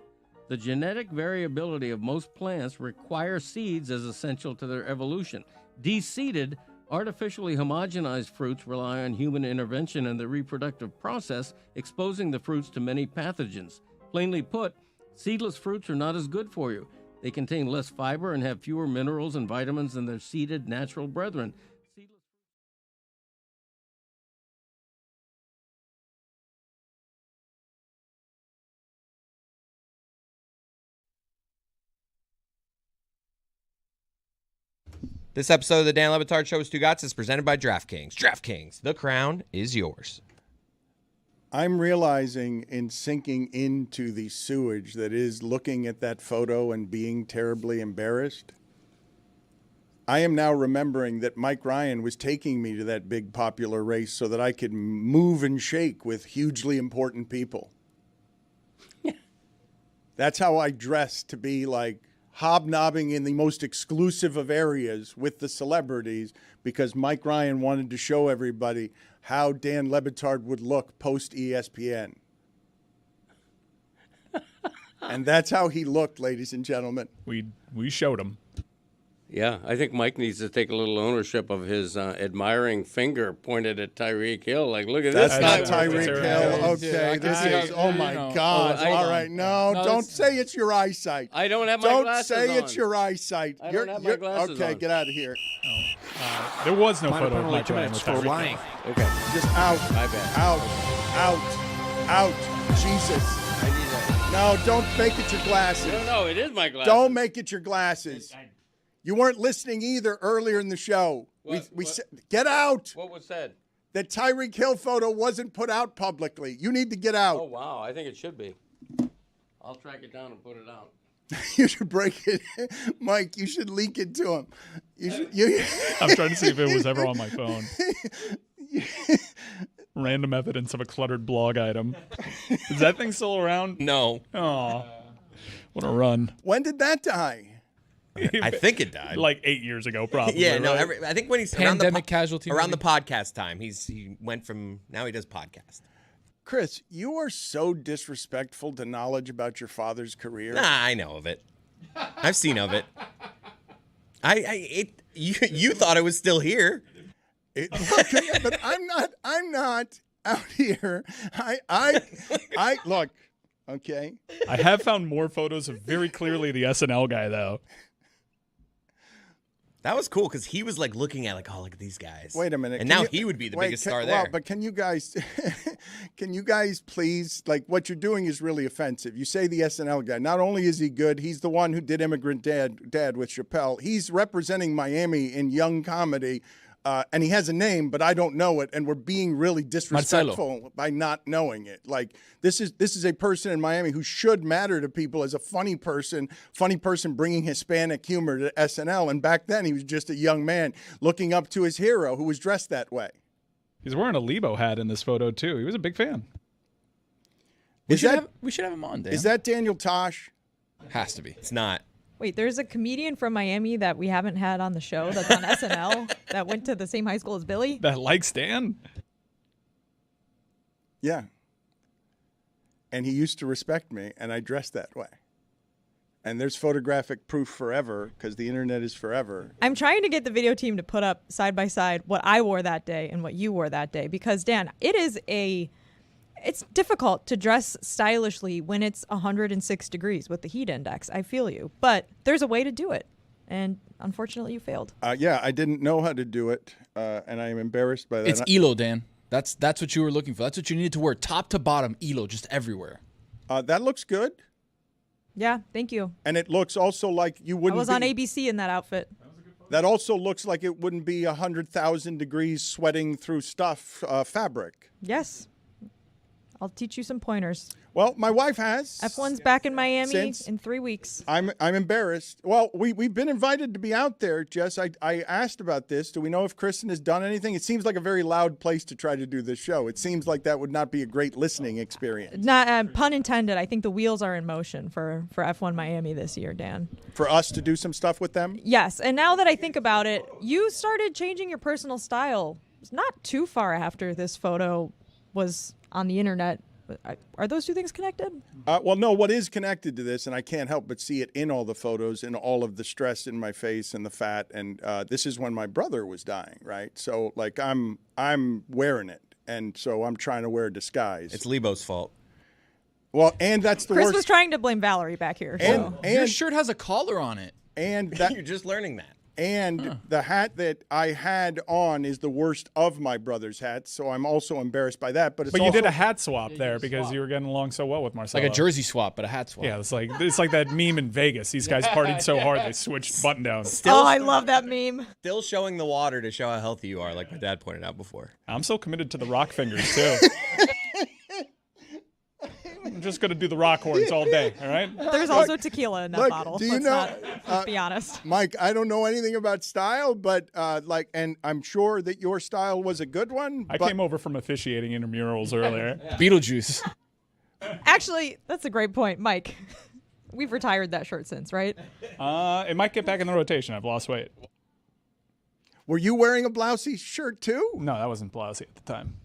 The genetic variability of most plants require seeds as essential to their evolution. De-seeded, artificially homogenized fruits rely on human intervention in the reproductive process, exposing the fruits to many pathogens. Plainly put, seedless fruits are not as good for you. They contain less fiber and have fewer minerals and vitamins than their seeded natural brethren. This episode of the Dan Le Batard Show with Stugotz is presented by DraftKings. DraftKings, the crown is yours. I'm realizing in sinking into the sewage that is looking at that photo and being terribly embarrassed, I am now remembering that Mike Ryan was taking me to that big popular race so that I could move and shake with hugely important people. That's how I dressed, to be like hobnobbing in the most exclusive of areas with the celebrities, because Mike Ryan wanted to show everybody how Dan Le Batard would look post ESPN. And that's how he looked, ladies and gentlemen. We showed him. Yeah, I think Mike needs to take a little ownership of his admiring finger pointed at Tyreek Hill. Like, look at this guy. That's not Tyreek Hill. Okay, this is, oh my God. All right, no, don't say it's your eyesight. I don't have my glasses on. Don't say it's your eyesight. I don't have my glasses on. Okay, get out of here. There was no photo of Mike Ryan with Tyreek Hill. Okay. Just out. My bad. Out. Jesus. No, don't make it your glasses. No, it is my glasses. Don't make it your glasses. You weren't listening either earlier in the show. What? We said, get out. What was said? That Tyreek Hill photo wasn't put out publicly. You need to get out. Oh, wow. I think it should be. I'll track it down and put it out. You should break it. Mike, you should leak it to him. I'm trying to see if it was ever on my phone. Random evidence of a cluttered blog item. Is that thing still around? No. Oh, what a run. When did that die? I think it died like 8 years ago, probably. Yeah, no. Right? I think when he's Pandemic casualty around movie? the podcast time, he went from now he does podcast. Chris, you are so disrespectful to knowledge about your father's career. Nah, I know of it. I've seen of it. You thought it was still here. But I'm not out here. I look, okay. I have found more photos of very clearly the SNL guy, though. That was cool because he was like looking at look at these guys. Wait a minute. And now he would be the biggest star there. Well, but can you guys please, what you're doing is really offensive. You say the SNL guy. Not only is he good, he's the one who did Immigrant Dad with Chappelle. He's representing Miami in young comedy. And he has a name, but I don't know it, and we're being really disrespectful by not knowing it. This is a person in Miami who should matter to people as a funny person bringing Hispanic humor to SNL. And back then, he was just a young man looking up to his hero who was dressed that way. He's wearing a Lebo hat in this photo too. He was a big fan. We should have him on, Dan. Is that Daniel Tosh? Has to be. It's not. Wait, there's a comedian from Miami that we haven't had on the show that's on SNL that went to the same high school as Billy? That likes Dan? Yeah. And he used to respect me, and I dressed that way. And there's photographic proof forever because the internet is forever. I'm trying to get the video team to put up side by side what I wore that day and what you wore that day because, Dan, it's difficult to dress stylishly when it's 106 degrees with the heat index. I feel you. But there's a way to do it. And unfortunately, you failed. Yeah, I didn't know how to do it, and I am embarrassed by that. It's ELO, Dan. That's what you were looking for. That's what you needed to wear. Top to bottom, ELO, just everywhere. That looks good. Yeah, thank you. And it looks also like you wouldn't I was on ABC in that outfit. That also looks like it wouldn't be 100,000 degrees sweating through fabric. Yes. I'll teach you some pointers. Well, my wife has. F1's back in Miami in 3 weeks. I'm embarrassed. Well, we've been invited to be out there, Jess. I asked about this. Do we know if Kristen has done anything? It seems like a very loud place to try to do this show. It seems like that would not be a great listening experience. Not pun intended. I think the wheels are in motion for F1 Miami this year, Dan. For us to do some stuff with them? Yes. And now that I think about it, you started changing your personal style not too far after this photo was on the internet. Are those two things connected? Well, no, what is connected to this, and I can't help but see it in all the photos, in all of the stress in my face and the fat, and this is when my brother was dying, right? So, I'm wearing it, and so I'm trying to wear a disguise. It's Lebo's fault. Well, and that's the Chris worst. was trying to blame Valerie back here. And your shirt has a collar on it. And that, you're just learning that. And the hat that I had on is the worst of my brother's hats, so I'm also embarrassed by that. But you did a hat swap there because you were getting along so well with Marcelo. Like a jersey swap, but a hat swap. Yeah, it's like that meme in Vegas. These guys partied so hard they switched button downs. I love that meme. Still showing the water to show how healthy you are, like my dad pointed out before. I'm still committed to the rock fingers too. I'm just going to do the rock horns all day, all right? There's also tequila in that bottle. Do you know? Let's be honest. Mike, I don't know anything about style, but and I'm sure that your style was a good one. I came over from officiating intramurals earlier. Beetlejuice. Actually, that's a great point, Mike. We've retired that shirt since, right? It might get back in the rotation. I've lost weight. Were you wearing a blousey shirt too? No, that wasn't blousey at the time.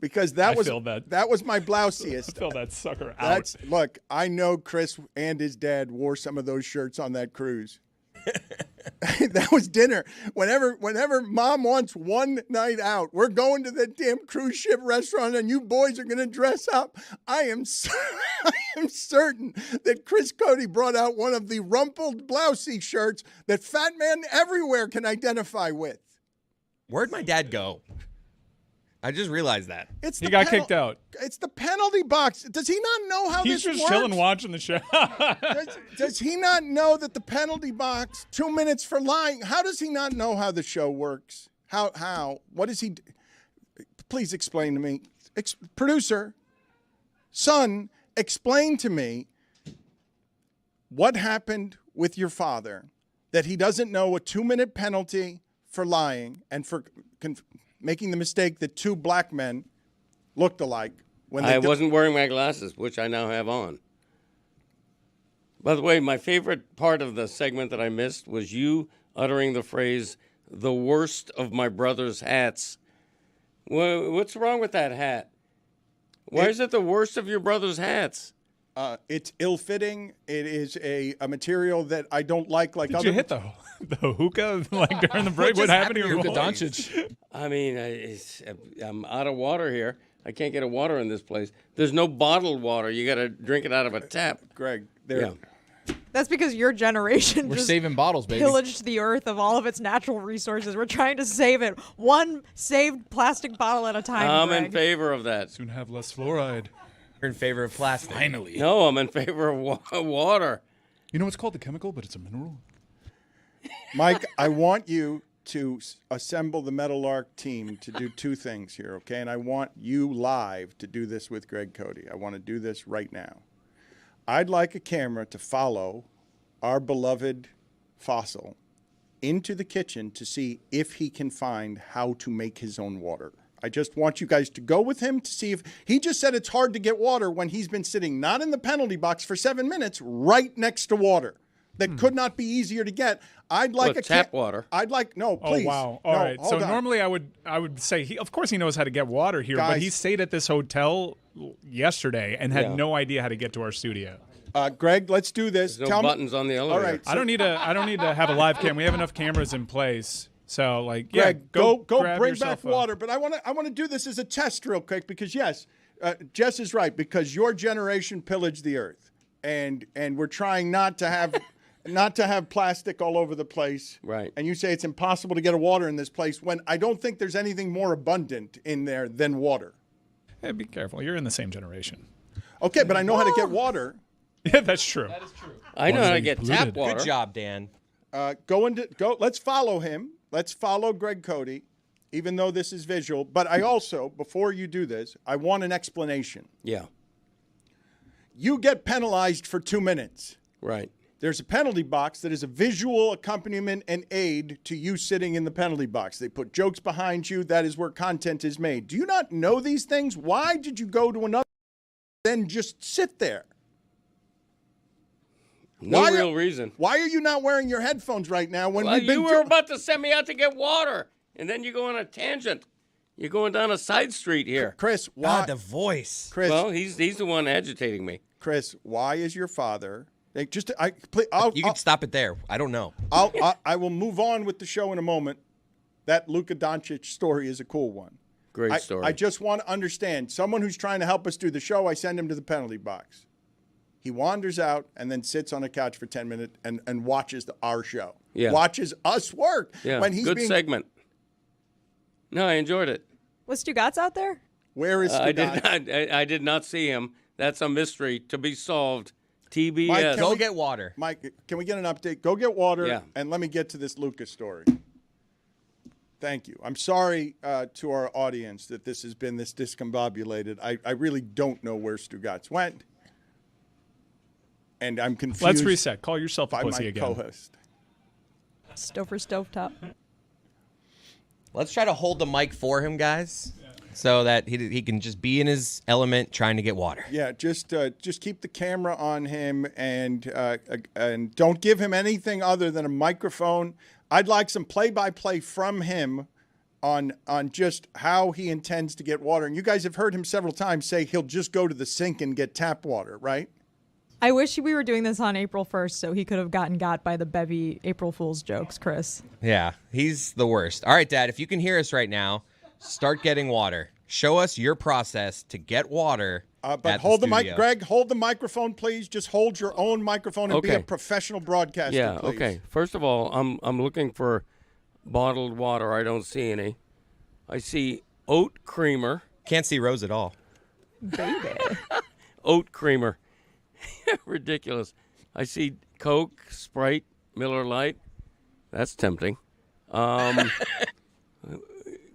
Because that was my blousiest. Fill that sucker out. Look, I know Chris and his dad wore some of those shirts on that cruise. That was dinner. Whenever mom wants one night out, we're going to the damn cruise ship restaurant and you boys are going to dress up. I am certain that Chris Cody brought out one of the rumpled blousey shirts that fat man everywhere can identify with. Where'd my dad go? I just realized that. He got kicked out. It's the penalty box. Does he not know how this works? He's just chilling watching the show. Does he not know that the penalty box, 2 minutes for lying, how does he not know how the show works? How? What does he do? Please explain to me. Producer, son, explain to me what happened with your father that he doesn't know a 2-minute penalty for lying and for making the mistake that two black men looked alike. When I wasn't wearing my glasses, which I now have on. By the way, my favorite part of the segment that I missed was you uttering the phrase, the worst of my brother's hats, What's wrong with that hat? Why is it the worst of your brother's hats? It's ill-fitting. It is a material that I don't like. Like Did you hit the hookah like during the break? What happened to your Luka voice? Doncic? I mean, I'm out of water here. I can't get a water in this place. There's no bottled water. You got to drink it out of a tap. Greg, That's because your generation We're just saving bottles, baby. pillaged the earth of all of its natural resources. We're trying to save it one saved plastic bottle at a time. I'm Greg. in favor of that. Soon have less fluoride. You're in favor of plastic. Finally. No, I'm in favor of water. You know it's called the chemical, but it's a mineral. Mike, I want you to assemble the Meadowlark team to do two things here, okay? And I want you live to do this with Greg Cody. I want to do this right now. I'd like a camera to follow our beloved Fossil into the kitchen to see if he can find how to make his own water. I just want you guys to go with him to see if he just said it's hard to get water when he's been sitting not in the penalty box for 7 minutes right next to water that could not be easier to get. I'd like a tap water. I'd like please. Oh wow! All right. So normally I would say of course he knows how to get water here, but he stayed at this hotel yesterday and had no idea how to get to our studio. Greg, let's do this. There's no buttons on the elevator. All right. I don't need to have a live cam. We have enough cameras in place. So like, Greg, go bring back water. But I want to do this as a test real quick because yes, Jess is right because your generation pillaged the earth, and we're trying not to have plastic all over the place. Right. And you say it's impossible to get a water in this place when I don't think there's anything more abundant in there than water. Hey, be careful. You're in the same generation. Okay, but I know how to get water. Yeah, that's true. That is true. I know how to get tap water. Good job, Dan. Go. Let's follow him. Let's follow Greg Cody, even though this is visual. But I also, before you do this, I want an explanation. Yeah. You get penalized for 2 minutes. Right. There's a penalty box that is a visual accompaniment and aid to you sitting in the penalty box. They put jokes behind you. That is where content is made. Do you not know these things? Why did you go to another then just sit there? No real reason. Why are you not wearing your headphones right now when we've been you were about to send me out to get water, and then you go on a tangent. You're going down a side street here. Chris, why? God, the voice. Chris, well, he's the one agitating me. Chris, why is your father... You can stop it there. I don't know. I will move on with the show in a moment. That Luka Doncic story is a cool one. Great story. I just want to understand. Someone who's trying to help us do the show, I send him to the penalty box. He wanders out and then sits on a couch for 10 minutes and watches our show. Yeah. Watches us work. Yeah. When he's Good segment. No, I enjoyed it. Was Stugotz out there? Where is Stugotz? I did not see him. That's a mystery to be solved. TBS. Mike, Go get water. Mike, can we get an update? Go get water, Yeah. and let me get to this Lucas story. Thank you. I'm sorry to our audience that this has been this discombobulated. I really don't know where Stugotz went, and I'm confused. Let's reset. Call yourself a by pussy my again. co-host. Stouffer stovetop. Let's try to hold the mic for him, guys, so that he can just be in his element trying to get water. Yeah, just keep the camera on him and don't give him anything other than a microphone. I'd like some play-by-play from him on just how he intends to get water. And you guys have heard him several times say he'll just go to the sink and get tap water, right? I wish we were doing this on April 1st so he could have gotten got by the bevy April Fool's jokes, Chris. Yeah, he's the worst. All right, Dad, if you can hear us right now, start getting water. Show us your process to get water. But hold the mic, Greg. Hold the microphone, please. Just hold your own microphone and be a professional broadcaster, Yeah. please. Okay. First of all, I'm looking for bottled water. I don't see any. I see oat creamer. Can't see Rose at all. Baby. Oat creamer. Ridiculous. I see Coke, Sprite, Miller Lite. That's tempting.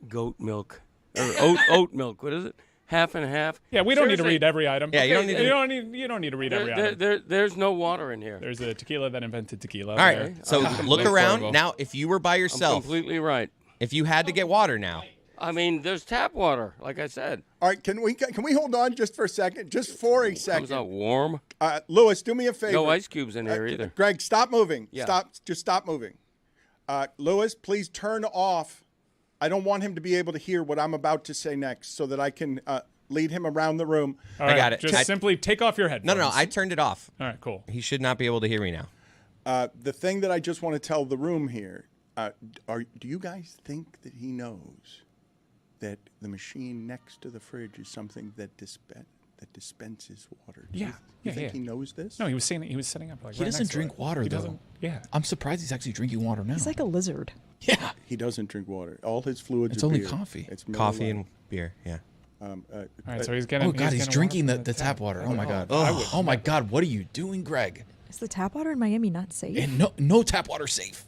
Goat milk. Or oat milk. What is it? Half and half. Yeah, we don't need to read every item. Yeah, you don't need to read every item. There's no water in here. There's a tequila that invented tequila. All right, so look around. Now, if you were by yourself. I'm completely right. If you had to get water now. I mean, there's tap water, like I said. All right, can we hold on just for a second? Just for a second. Comes out warm. Lewis, do me a favor. No ice cubes in here either. Greg, stop moving. Yeah. Just stop moving. Lewis, please turn off I don't want him to be able to hear what I'm about to say next, so that I can lead him around the room. All right, got it. Just simply take off your headphones. No. I turned it off. All right, cool. He should not be able to hear me now. The thing that I just want to tell the room here, do you guys think that he knows that the machine next to the fridge is something that dispenses water? Do you think he knows this? No, he was saying he was setting up like. He right doesn't next to drink it. water, He though. doesn't. Yeah. I'm surprised he's actually drinking water now. He's like a lizard. Yeah. He doesn't drink water. All his fluids It's are only beer. coffee. It's Miller Coffee Lite. and beer. Yeah. All right, so he's getting. Oh God, he's getting drinking water the from tap water. Oh my God. I would Oh my God, what are you doing, Greg? Is the tap water in Miami not safe? And no tap water safe.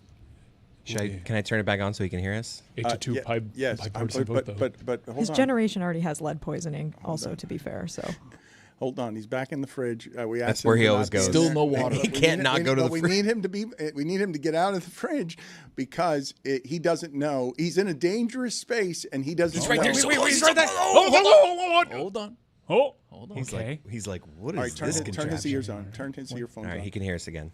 Can I turn it back on so he can hear us? 8 to 2 pipe. Yes, bipartisan vote, though. but hold His on. generation already has lead poisoning. Also, to be fair, so. Hold on, he's back in the fridge. We That's asked him where to he not always be in goes. Still there. no water. He can't not go to the We fridge. need him to be. We need him to get out of the fridge because he doesn't know. He's in a dangerous space and he doesn't. He's right know. there. He's right there. Hold on. Oh. Hold on. Okay. He's like, what All is right, turn this his contraption? ears on. Turn his earphones All right, on. he can hear us again.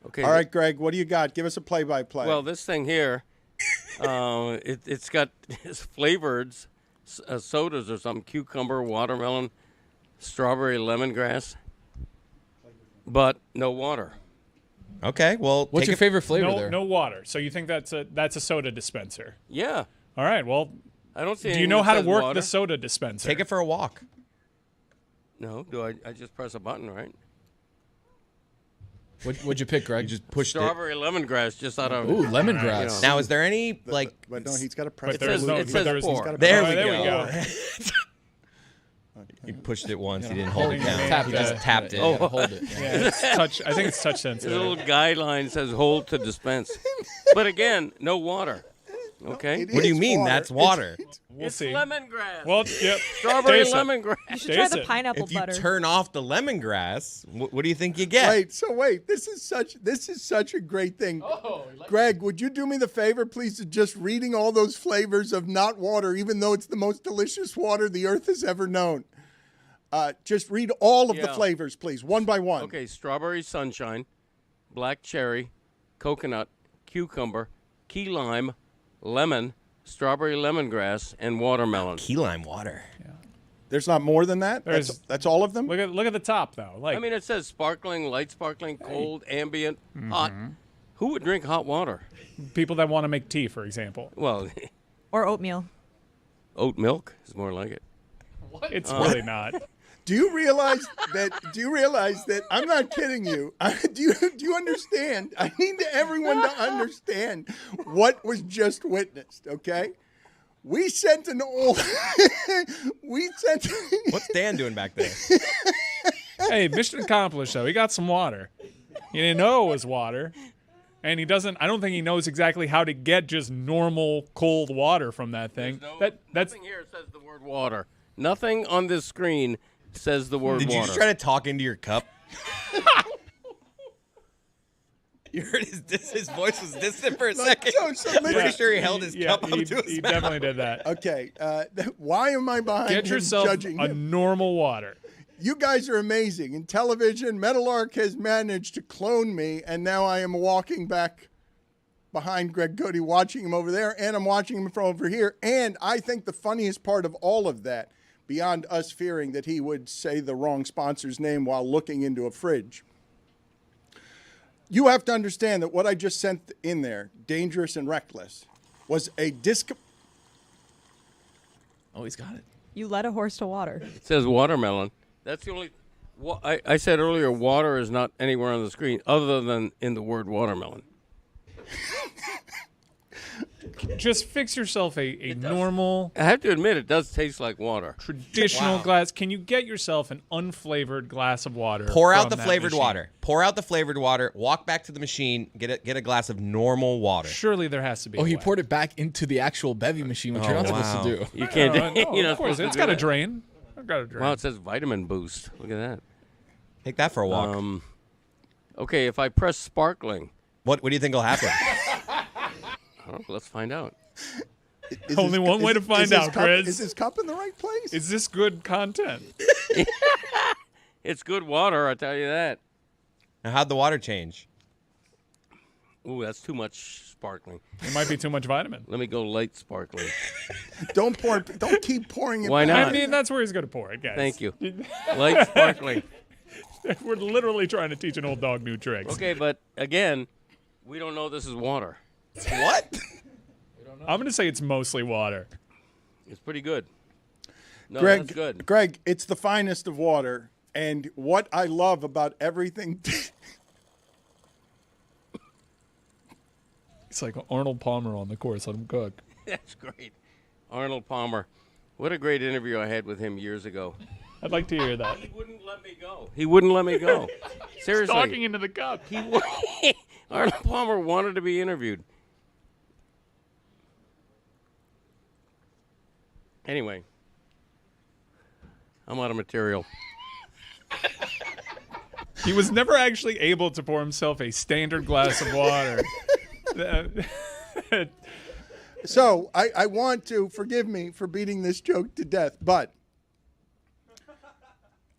Okay. All right, Greg, what do you got? Give us a play-by-play. Well, this thing here, it's got flavored sodas or something: cucumber, watermelon, strawberry, lemongrass, but no water. Okay, well, What's your favorite flavor there? No water. So you think that's a soda dispenser? Yeah. All right. Well, I don't see. do you anything know that how to says work water. the soda dispenser? Take it for a walk. No. Do I just press a button, right? What'd you pick, Greg? You just pushed Strawberry lemongrass, just out of. Ooh, lemongrass. You know. Now, is there any like? but no, he's got to press. But there's no. it but says there's- pour. he's gotta- There oh, we there go. we go. He pushed it once. He didn't hold it holding down. your Tap He it. just tapped it. Yeah, hold it. Yeah, it's touch. I think it's touch The sensitive. little guideline says hold to dispense, but again, no water. Okay. It What do you is mean? water. That's water. We'll It's see. lemongrass. Well, yep. Strawberry Taste it. lemongrass. You should try the Taste it. pineapple If you butter. turn off the lemongrass, what do you think you get? Wait. This is such a great thing. Greg, would you do me the favor, please, of just reading all those flavors of not water, even though it's the most delicious water the earth has ever known? Just read all of the Yeah. flavors, please, one by one. Okay, strawberry sunshine, black cherry, coconut, cucumber, key lime, lemon, strawberry lemongrass, and watermelon. Key lime water. There's not more than that. That's all of them. Look at the top though. Like I mean, it says sparkling, light sparkling, cold, ambient, hot. Who would drink hot water? people that want to make tea, for example. Well, Or oatmeal. oat milk is more like it. It's really not. Do you realize that I'm not kidding you? Do you understand? I need everyone to understand what was just witnessed, okay? We sent What's Dan doing back there? Hey, mission accomplished though. He got some water. He didn't know it was water. And he doesn't I don't think he knows exactly how to get just normal cold water from that thing. That's Nothing here says the word water. Nothing on this screen says the word Did water. you just try to talk into your cup? You heard his voice was distant for a second. I'm pretty sure he held his cup up to his he mouth. definitely did that. Okay, why am I behind Get him yourself judging a him? normal water. You guys are amazing. In television, Metalark has managed to clone me, and now I am walking back behind Greg Cody, watching him over there, and I'm watching him from over here. And I think the funniest part of all of that, beyond us fearing that he would say the wrong sponsor's name while looking into a fridge, you have to understand that what I just sent in there, dangerous and reckless, was a Oh, he's got it. You led a horse to water. It says watermelon. That's the only. I said earlier, water is not anywhere on the screen other than in the word watermelon. Just fix yourself a normal, I have to admit, it does taste like water. traditional glass. Can you get yourself an unflavored glass of water? Pour out from the that flavored machine? water. Pour out the flavored water. Walk back to the machine. Get a glass of normal water. Surely there has to be. Oh, a he way. poured it back into the actual bevy machine, which Oh, you're not wow. supposed to do. You can't do. No, You're not of course, supposed to it's do got a that. drain. I've got a drain. Well, it says vitamin boost. Look at that. Take that for a walk. Okay, if I press sparkling, what do you think will happen? oh, let's find out. Only one way to find out, Chris. Is his cup in the right place? Is this good content? It's good water, I tell you that. Now, how'd the water change? Ooh, that's too much sparkling. It might be too much vitamin. Let me go light sparkling. Don't keep pouring it. Why not? I mean, that's where he's going to pour it, guys. Thank you. Light sparkling. We're literally trying to teach an old dog new tricks. Okay, but again, we don't know this is water. What? I'm going to say it's mostly water. It's pretty good. No, Greg, that's good. Greg, it's the finest of water. And what I love about everything. It's like Arnold Palmer on the course. Let him cook. That's great. Arnold Palmer. What a great interview I had with him years ago. I'd like to hear that. He wouldn't let me go. He wouldn't let me go. Seriously. Talking into the cup. Arnold Palmer wanted to be interviewed. Anyway, I'm out of material. He was never actually able to pour himself a standard glass of water. So I want to, forgive me for beating this joke to death, but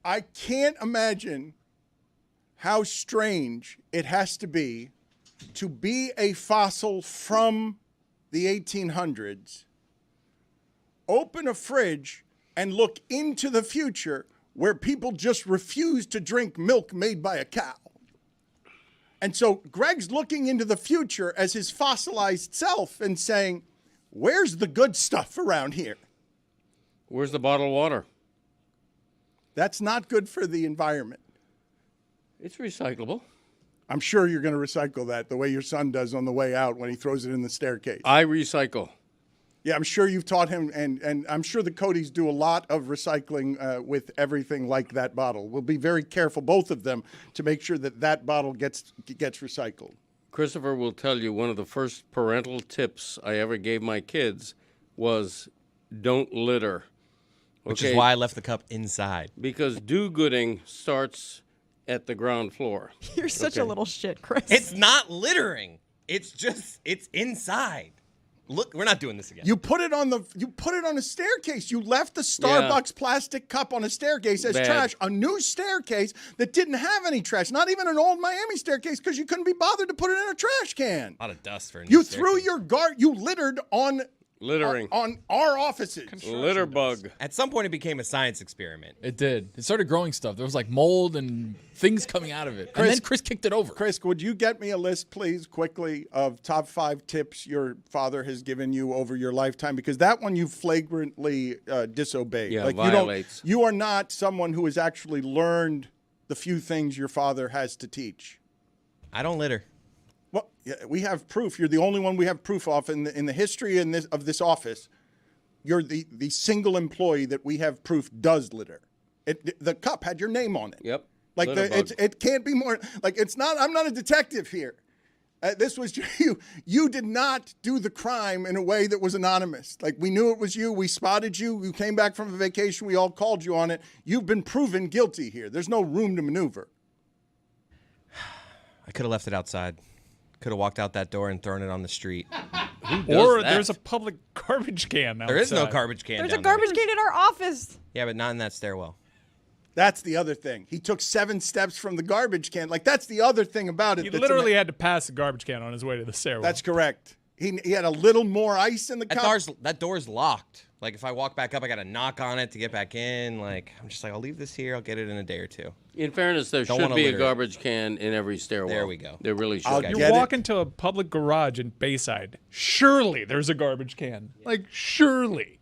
I can't imagine how strange it has to be a fossil from the 1800s, open a fridge, and look into the future where people just refuse to drink milk made by a cow. And so Greg's looking into the future as his fossilized self and saying, where's the good stuff around here? Where's the bottled water? That's not good for the environment. It's recyclable. I'm sure you're going to recycle that the way your son does on the way out when he throws it in the staircase. I recycle. Yeah, I'm sure you've taught him, and I'm sure the Codys do a lot of recycling with everything like that bottle. We'll be very careful, both of them, to make sure that that bottle gets recycled. Christopher will tell you one of the first parental tips I ever gave my kids was don't litter. Which is why I left the cup inside. Because do-gooding starts at the ground floor. You're such a little shit, Chris. It's not littering. It's inside. Look, we're not doing this again. You put it on a staircase. You left the Starbucks plastic cup on a staircase as trash. A new staircase that didn't have any trash. Not even an old Miami staircase because you couldn't be bothered to put it in a trash can. A lot of dust for a new You staircase. threw you littered on littering on our offices. Litter bug. At some point, it became a science experiment. It did. It started growing stuff. There was like mold and things coming out of it. And then Chris kicked it over. Chris, would you get me a list, please, quickly, of top 5 tips your father has given you over your lifetime? Because that one you flagrantly disobeyed. Yeah, violates. You are not someone who has actually learned the few things your father has to teach. I don't litter. Well, yeah, we have proof. You're the only one we have proof of in the history of this office. You're the single employee that we have proof does litter. The cup had your name on it. Yep. Like it can't be more. Like it's not. I'm not a detective here. This was you. You did not do the crime in a way that was anonymous. Like we knew it was you. We spotted you. You came back from a vacation. We all called you on it. You've been proven guilty here. There's no room to maneuver. I could have left it outside. Could have walked out that door and thrown it on the street. Or there's a public garbage can outside. There is no garbage can. There's a garbage can in our office. Yeah, but not in that stairwell. That's the other thing. He took 7 steps from the garbage can. Like that's the other thing about it. He literally had to pass the garbage can on his way to the stairwell. That's correct. He had a little more ice in the cup. That door's locked. Like if I walk back up, I got to knock on it to get back in. Like I'm just like, I'll leave this here. I'll get it in a day or two. In fairness, there should be a garbage can in every stairwell. There we go. There really should. You're walking to a public garage in Bayside. Surely there's a garbage can. Like surely.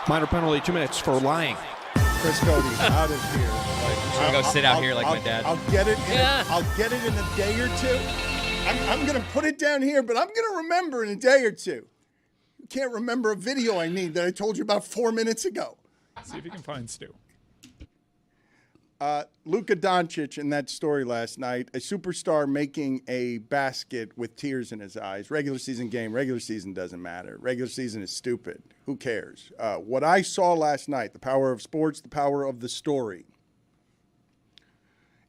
Minor penalty, 2 minutes for lying. Chris Cody out of here. I'm just gonna go sit out here like my dad. I'll get it. I'll get it in a day or two. I'm gonna put it down here, but I'm gonna remember in a day or two. You can't remember a video I need that I told you about 4 minutes ago. See if you can find Stu. Luka Doncic in that story last night, a superstar making a basket with tears in his eyes. Regular season game, regular season doesn't matter. Regular season is stupid. Who cares? What I saw last night, the power of sports, the power of the story,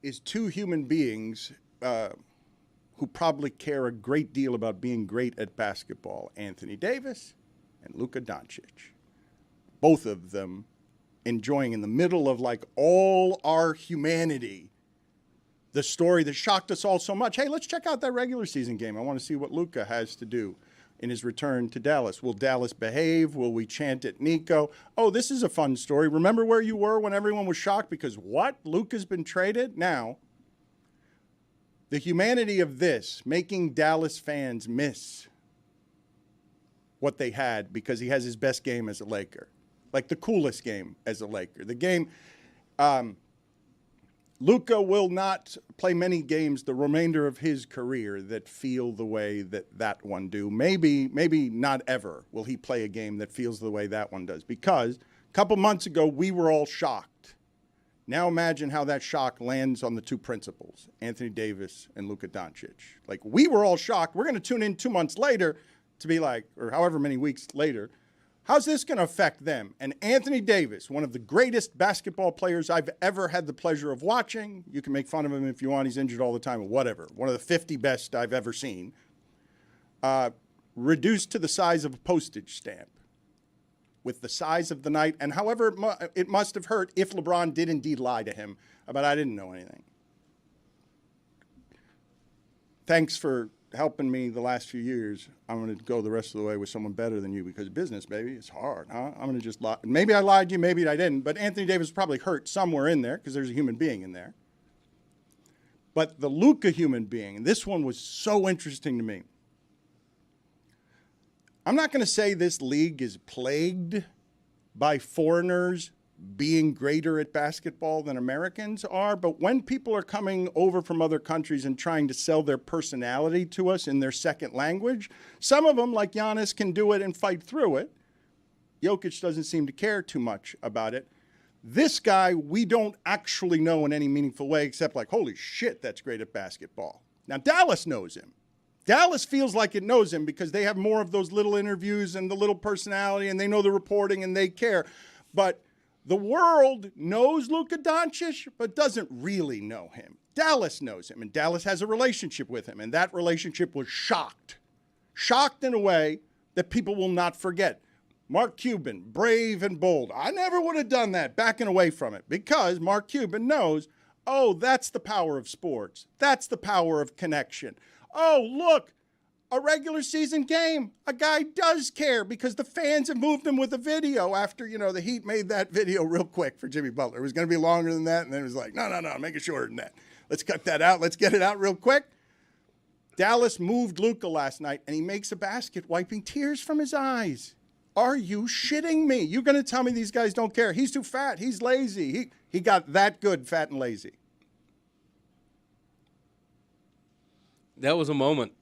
is 2 human beings who probably care a great deal about being great at basketball, Anthony Davis and Luka Doncic. Both of them enjoying in the middle of like all our humanity the story that shocked us all so much. Hey, let's check out that regular season game. I want to see what Luka has to do in his return to Dallas. Will Dallas behave? Will we chant at Nico? Oh, this is a fun story. Remember where you were when everyone was shocked because what? Luka's been traded? Now, the humanity of this, making Dallas fans miss what they had because he has his best game as a Laker. Like the coolest game as a Laker. The game, Luka will not play many games the remainder of his career that feel the way that one do. Maybe not ever will he play a game that feels the way that one does. Because a couple months ago, we were all shocked. Now imagine how that shock lands on the two principals, Anthony Davis and Luka Doncic. Like, we were all shocked. We're going to tune in 2 months later to be like, or however many weeks later, how's this going to affect them? And Anthony Davis, one of the greatest basketball players I've ever had the pleasure of watching. You can make fun of him if you want. He's injured all the time or whatever. One of the 50 best I've ever seen. Reduced to the size of a postage stamp with the size of the night. And however it must have hurt if LeBron did indeed lie to him about I didn't know anything. Thanks for helping me the last few years. I'm going to go the rest of the way with someone better than you because business, baby, it's hard, huh? I'm going to just lie. Maybe I lied to you, maybe I didn't, but Anthony Davis probably hurt somewhere in there because there's a human being in there. But the Luka human being, and this one was so interesting to me. I'm not going to say this league is plagued by foreigners being greater at basketball than Americans are, but when people are coming over from other countries and trying to sell their personality to us in their second language, some of them, like Giannis, can do it and fight through it. Jokic doesn't seem to care too much about it. This guy, we don't actually know in any meaningful way except like, holy shit, that's great at basketball. Now, Dallas knows him. Dallas feels like it knows him because they have more of those little interviews and the little personality, and they know the reporting and they care. But the world knows Luka Doncic, but doesn't really know him. Dallas knows him, and Dallas has a relationship with him, and that relationship was shocked. Shocked in a way that people will not forget. Mark Cuban, brave and bold. I never would have done that, backing away from it, because Mark Cuban knows, oh, that's the power of sports. That's the power of connection. Oh, look, a regular season game. A guy does care because the fans have moved him with a video after, the Heat made that video real quick for Jimmy Butler. It was going to be longer than that, and then it was like, no, make it shorter than that. Let's cut that out. Let's get it out real quick. Dallas moved Luka last night, and he makes a basket wiping tears from his eyes. Are you shitting me? You're going to tell me these guys don't care? He's too fat. He's lazy. He got that good, fat and lazy. That was a moment.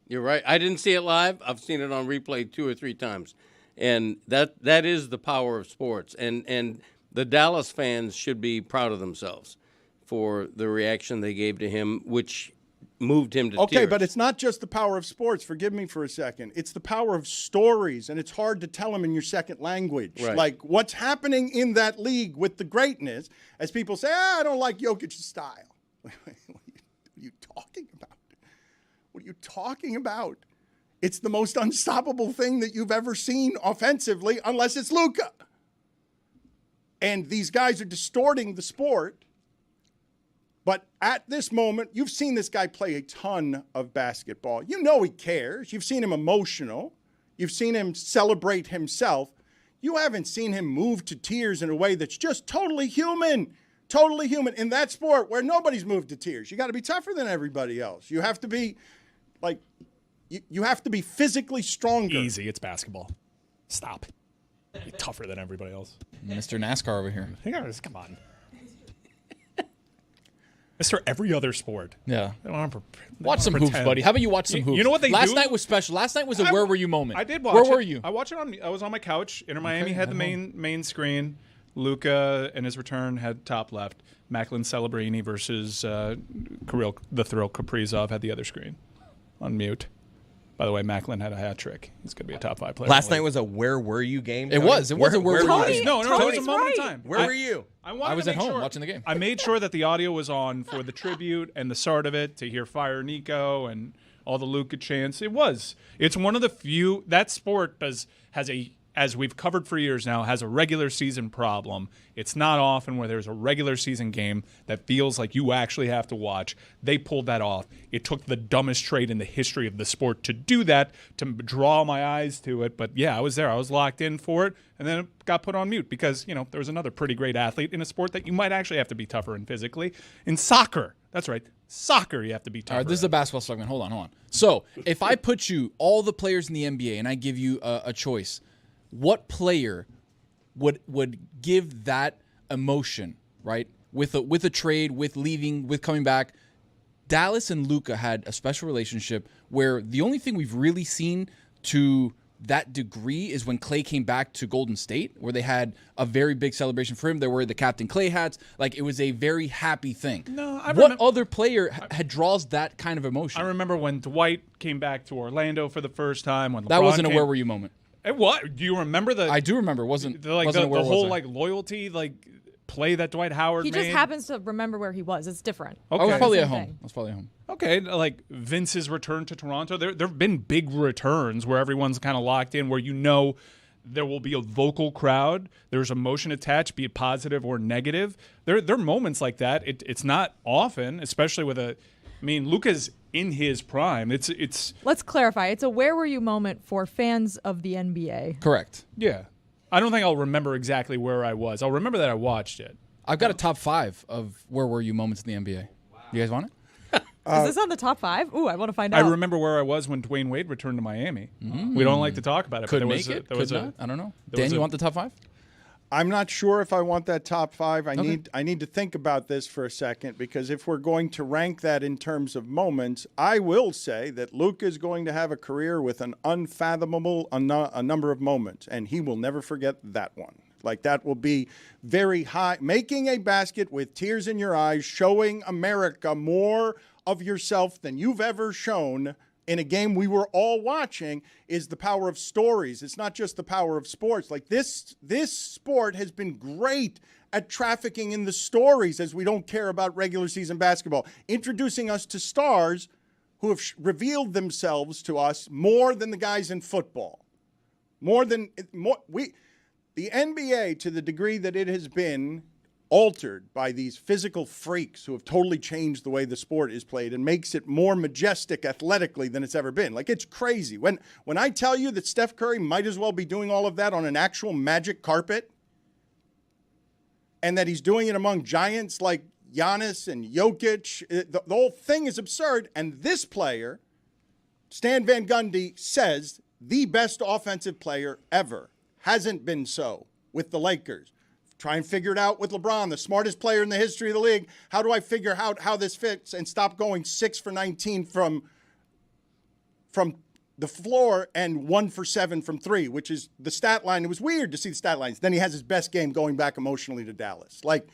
You're right. I didn't see it live. I've seen it on replay 2 or 3 times. And that is the power of sports. And the Dallas fans should be proud of themselves for the reaction they gave to him, which moved him to tears. Okay, but it's not just the power of sports. Forgive me for a second. It's the power of stories, and it's hard to tell them in your second language. Right. Like what's happening in that league with the greatness, as people say, I don't like Jokic's style. What are you talking about? What are you talking about? It's the most unstoppable thing that you've ever seen offensively, unless it's Luka. And these guys are distorting the sport. But at this moment, you've seen this guy play a ton of basketball. You know he cares. You've seen him emotional. You've seen him celebrate himself. You haven't seen him move to tears in a way that's just totally human. Totally human. In that sport where nobody's moved to tears, you got to be tougher than everybody else. You have to be you have to be physically stronger. Easy, it's basketball. Stop. You're tougher than everybody else. Mr. NASCAR over here. Come on. Mr. Every other sport. Yeah. Watch some hoops, buddy. How about you watch some hoops? You know what they do? Last night was special. Last night was a where were you moment. I did watch Where it. were you? I watched it I was on my couch. Inter Miami had the main screen. Luka and his return had top left. Macklin Celebrini versus the Thrill Kaprizov had the other screen on mute. By the way, Macklin had a hat trick. He's going to be a top 5 player. Last night was a where were you game? It was a where were you? No, it was a moment in time. Where were you? I was at home watching the game. I made sure that the audio was on for the tribute and the start of it to hear Fire Nico and all the Luka chants. It's one of the few that sport has as we've covered for years now, has a regular season problem. It's not often where there's a regular season game that feels like you actually have to watch. They pulled that off. It took the dumbest trade in the history of the sport to do that, to draw my eyes to it. But yeah, I was there. I was locked in for it, and then it got put on mute because, there was another pretty great athlete in a sport that you might actually have to be tougher in physically. In soccer, that's right. Soccer, you have to be tougher. All right, this is a basketball segment. Hold on. So, if I put you all the players in the NBA and I give you a choice, what player would give that emotion, right? With a trade, with leaving, with coming back. Dallas and Luka had a special relationship where the only thing we've really seen to that degree is when Klay came back to Golden State, where they had a very big celebration for him. There were the Captain Klay hats. Like, it was a very happy thing. No, what other player draws that kind of emotion? I remember when Dwight came back to Orlando for the first time. When LeBron that wasn't a where were you moment. What? Do you remember the? I do remember. Wasn't the whole loyalty play that Dwight Howard He made? just happens to remember where he was. It's different. Okay. I was probably at home. Okay, like Vince's return to Toronto. There have been big returns where everyone's kind of locked in, where there will be a vocal crowd. There's emotion attached, be it positive or negative. There are moments like that. It's not often, especially with Luka's in his prime. It's. Let's clarify. It's a where were you moment for fans of the NBA. Correct. Yeah. I don't think I'll remember exactly where I was. I'll remember that I watched it. I've got a top 5 of where were you moments in the NBA. You guys want it? Is this on the top 5? Ooh, I want to find out. I remember where I was when Dwayne Wade returned to Miami. We don't like to talk about it. Could but make it. Could not. I don't know. Dan, you want the top 5? I'm not sure if I want that top 5. I need to think about this for a second, because if we're going to rank that in terms of moments, I will say that Luka is going to have a career with an unfathomable a number of moments, and he will never forget that one. Like, that will be very high. Making a basket with tears in your eyes, showing America more of yourself than you've ever shown in a game we were all watching is the power of stories. It's not just the power of sports. Like, this sport has been great at trafficking in the stories, as we don't care about regular season basketball, introducing us to stars who have revealed themselves to us more than the guys in football. The NBA, to the degree that it has been altered by these physical freaks who have totally changed the way the sport is played and makes it more majestic athletically than it's ever been. Like, it's crazy. When I tell you that Steph Curry might as well be doing all of that on an actual magic carpet, and that he's doing it among giants like Giannis and Jokic, the whole thing is absurd. And this player, Stan Van Gundy, says the best offensive player ever. Hasn't been so with the Lakers. Try and figure it out with LeBron, the smartest player in the history of the league. How do I figure out how this fits and stop going 6 for 19 from the floor and 1 for 7 from 3, which is the stat line. It was weird to see the stat lines. Then he has his best game going back emotionally to Dallas. Like,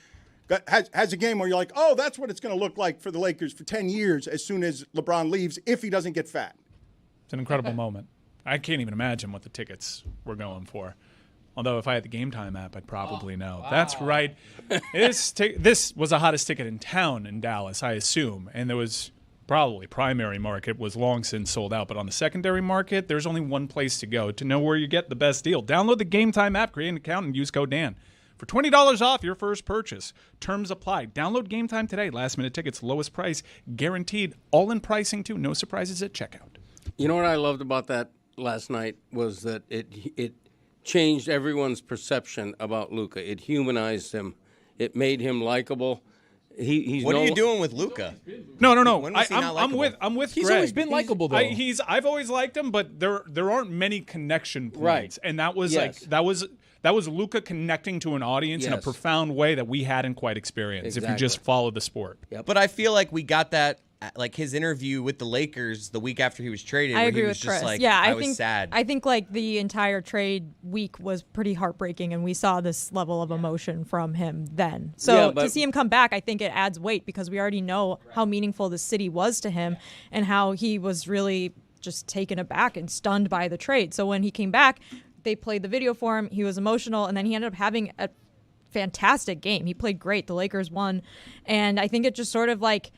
has a game where you're like, oh, that's what it's going to look like for the Lakers for 10 years as soon as LeBron leaves, if he doesn't get fat. It's an incredible moment. I can't even imagine what the tickets were going for. Although if I had the Game Time app, I'd probably know. Wow. That's right. This was the hottest ticket in town in Dallas, I assume. And there was probably primary market was long since sold out. But on the secondary market, there's only one place to go to know where you get the best deal. Download the Game Time app, create an account, and use code Dan. For $20 off your first purchase. Terms apply. Download Game Time today. Last minute tickets, lowest price, guaranteed. All in pricing, too. No surprises at checkout. You know what I loved about that last night was that it changed everyone's perception about Luka. It humanized him. It made him likable. What are you doing with Luka? No. When was he not likable? I'm with He's Greg. always been likable, though. I've always liked him, but there aren't many connection points. Right. And that was that was Luka connecting to an audience in a profound way that we hadn't quite experienced if you just followed the sport. Yep. But I feel like we got that, like his interview with the Lakers the week after he was traded. I where agree he was with just Chris. Like, yeah, I think was sad. I think like the entire trade week was pretty heartbreaking, and we saw this level of emotion from him then. So to see him come back, I think it adds weight because we already know how meaningful the city was to him and how he was really just taken aback and stunned by the trade. So when he came back, they played the video for him. He was emotional, and then he ended up having a fantastic game. He played great. The Lakers won, and I think it just sort of like,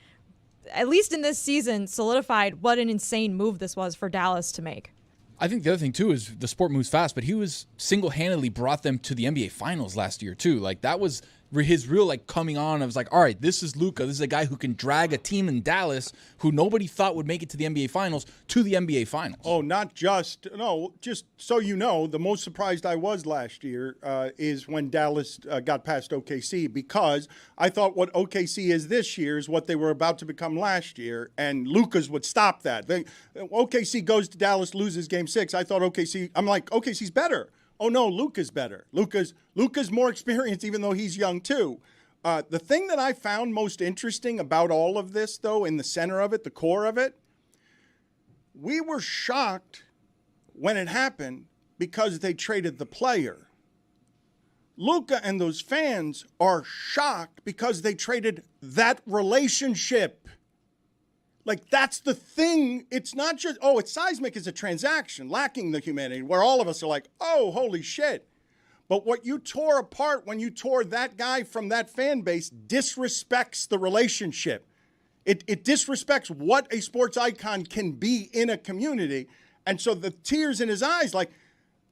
at least in this season, solidified what an insane move this was for Dallas to make. I think the other thing, too, is the sport moves fast, but he was single-handedly brought them to the NBA Finals last year, too. Like, that was his real, like, coming on. I was like, all right, this is Luka. This is a guy who can drag a team in Dallas who nobody thought would make it to the NBA Finals to the NBA Finals. Oh, just so you know, the most surprised I was last year is when Dallas got past OKC, because I thought what OKC is this year is what they were about to become last year, and Luka's would stop that. OKC goes to Dallas, loses Game 6. I thought I'm like, OKC's better. Oh, no, Luka's better. Luka's more experienced, even though he's young, too. The thing that I found most interesting about all of this, though, in the center of it, the core of it, we were shocked when it happened because they traded the player. Luka and those fans are shocked because they traded that relationship. Like, that's the thing. It's not just, it's seismic as a transaction, lacking the humanity, where all of us are like, oh, holy shit. But what you tore apart when you tore that guy from that fan base disrespects the relationship. It disrespects what a sports icon can be in a community. And so the tears in his eyes, like,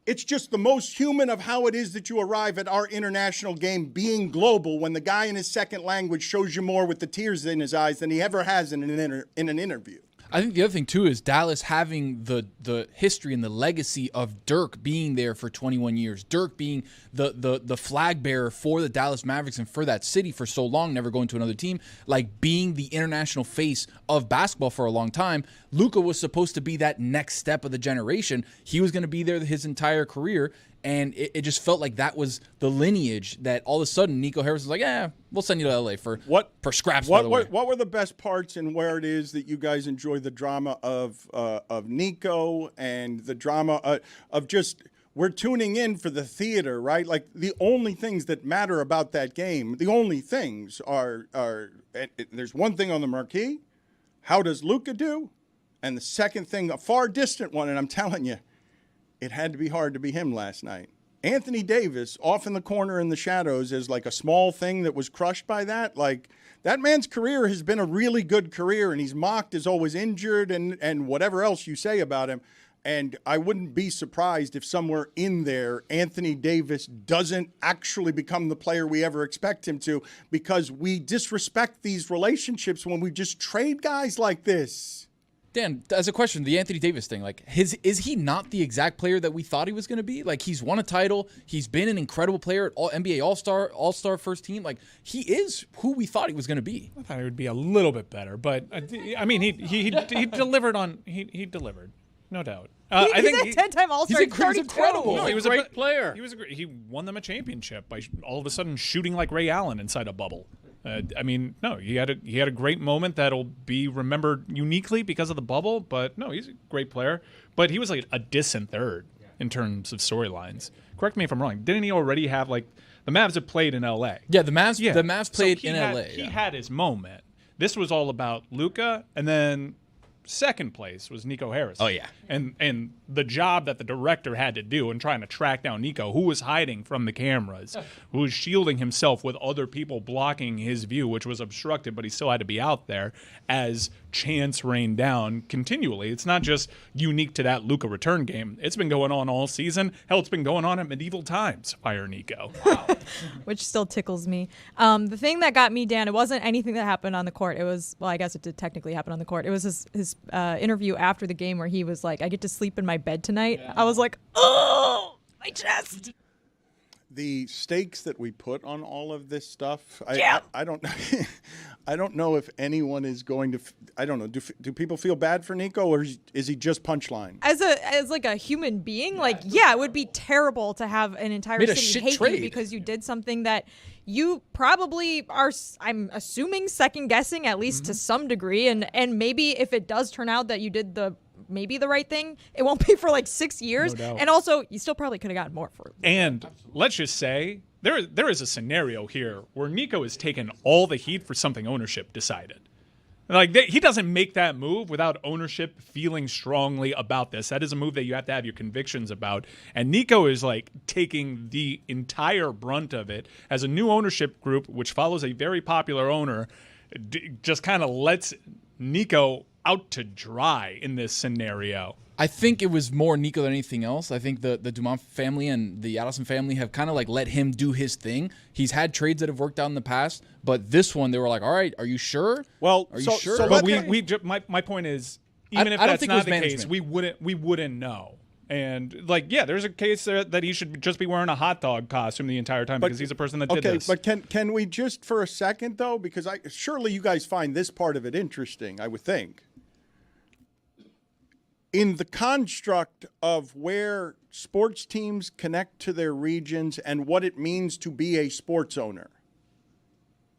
it's just the most human of how it is that you arrive at our international game being global when the guy in his second language shows you more with the tears in his eyes than he ever has in an interview. I think the other thing, too, is Dallas having the history and the legacy of Dirk being there for 21 years. Dirk being the flag bearer for the Dallas Mavericks and for that city for so long, never going to another team, like being the international face of basketball for a long time. Luka was supposed to be that next step of the generation. He was going to be there his entire career, and it just felt like that was the lineage that all of a sudden Nico Harris was like, we'll send you to LA for scraps. What were the best parts and where it is that you guys enjoy the drama of Nico and the drama of just we're tuning in for the theater, right? Like the only things that matter about that game, the only things are there's one thing on the marquee. How does Luka do? And the second thing, a far distant one, and I'm telling you, it had to be hard to be him last night. Anthony Davis off in the corner in the shadows is like a small thing that was crushed by that. Like that man's career has been a really good career, and he's mocked as always injured and whatever else you say about him. And I wouldn't be surprised if somewhere in there Anthony Davis doesn't actually become the player we ever expect him to, because we disrespect these relationships when we just trade guys like this. Dan, as a question, the Anthony Davis thing, like is he not the exact player that we thought he was going to be? Like he's won a title, he's been an incredible player at NBA All-Star first team. Like he is who we thought he was going to be. I thought he would be a little bit better, but I mean he delivered he delivered, no doubt. I think he's a 10-time All-Star. He's incredible. No, he was a great player. He won them a championship by all of a sudden shooting like Ray Allen inside a bubble. I mean, no, he had a great moment that'll be remembered uniquely because of the bubble. But no, he's a great player. But he was like a distant third in terms of storylines. Correct me if I'm wrong. Didn't he already have like the Mavs have played in L.A.? Yeah, the Mavs played in L.A. He had his moment. This was all about Luka, and then second place was Nico Harris. Oh yeah, and the job that the director had to do in trying to track down Nico, who was hiding from the cameras, who was shielding himself with other people blocking his view, which was obstructed, but he still had to be out there as chance rained down continually. It's not just unique to that Luka return game. It's been going on all season. Hell, it's been going on at medieval times. Fire Nico. Wow. Which still tickles me. The thing that got me, Dan, it wasn't anything that happened on the court. It was, well, I guess it did technically happen on the court. It was his interview after the game where he was like, I get to sleep in my bed tonight. Yeah. I was like, oh, my chest. The stakes that we put on all of this stuff, I don't know. I don't know if anyone is going to. I don't know. Do people feel bad for Nico, or is he just punchline? As like a human being, it would be terrible to have an entire city hate you because you did something that you probably are, I'm assuming, second guessing at least to some degree, and maybe if it does turn out that you did the right thing, it won't be for like 6 years. No doubt. And also, you still probably could have gotten more for it. And let's just say there is a scenario here where Nico has taken all the heat for something ownership decided. Like he doesn't make that move without ownership feeling strongly about this. That is a move that you have to have your convictions about. And Nico is like taking the entire brunt of it as a new ownership group, which follows a very popular owner, just kind of lets Nico out to dry in this scenario. I think it was more Nico than anything else. I think the Dumont family and the Adelson family have kind of like let him do his thing. He's had trades that have worked out in the past, but this one they were like, "All right, are you sure? Well, are you sure?" But my point is, even if I don't that's think it not was the case, management. we wouldn't know. And like, yeah, there's a case there that he should just be wearing a hot dog costume the entire time because he's a person that did this. Okay, but can we just for a second though, because surely you guys find this part of it interesting, I would think. In the construct of where sports teams connect to their regions and what it means to be a sports owner,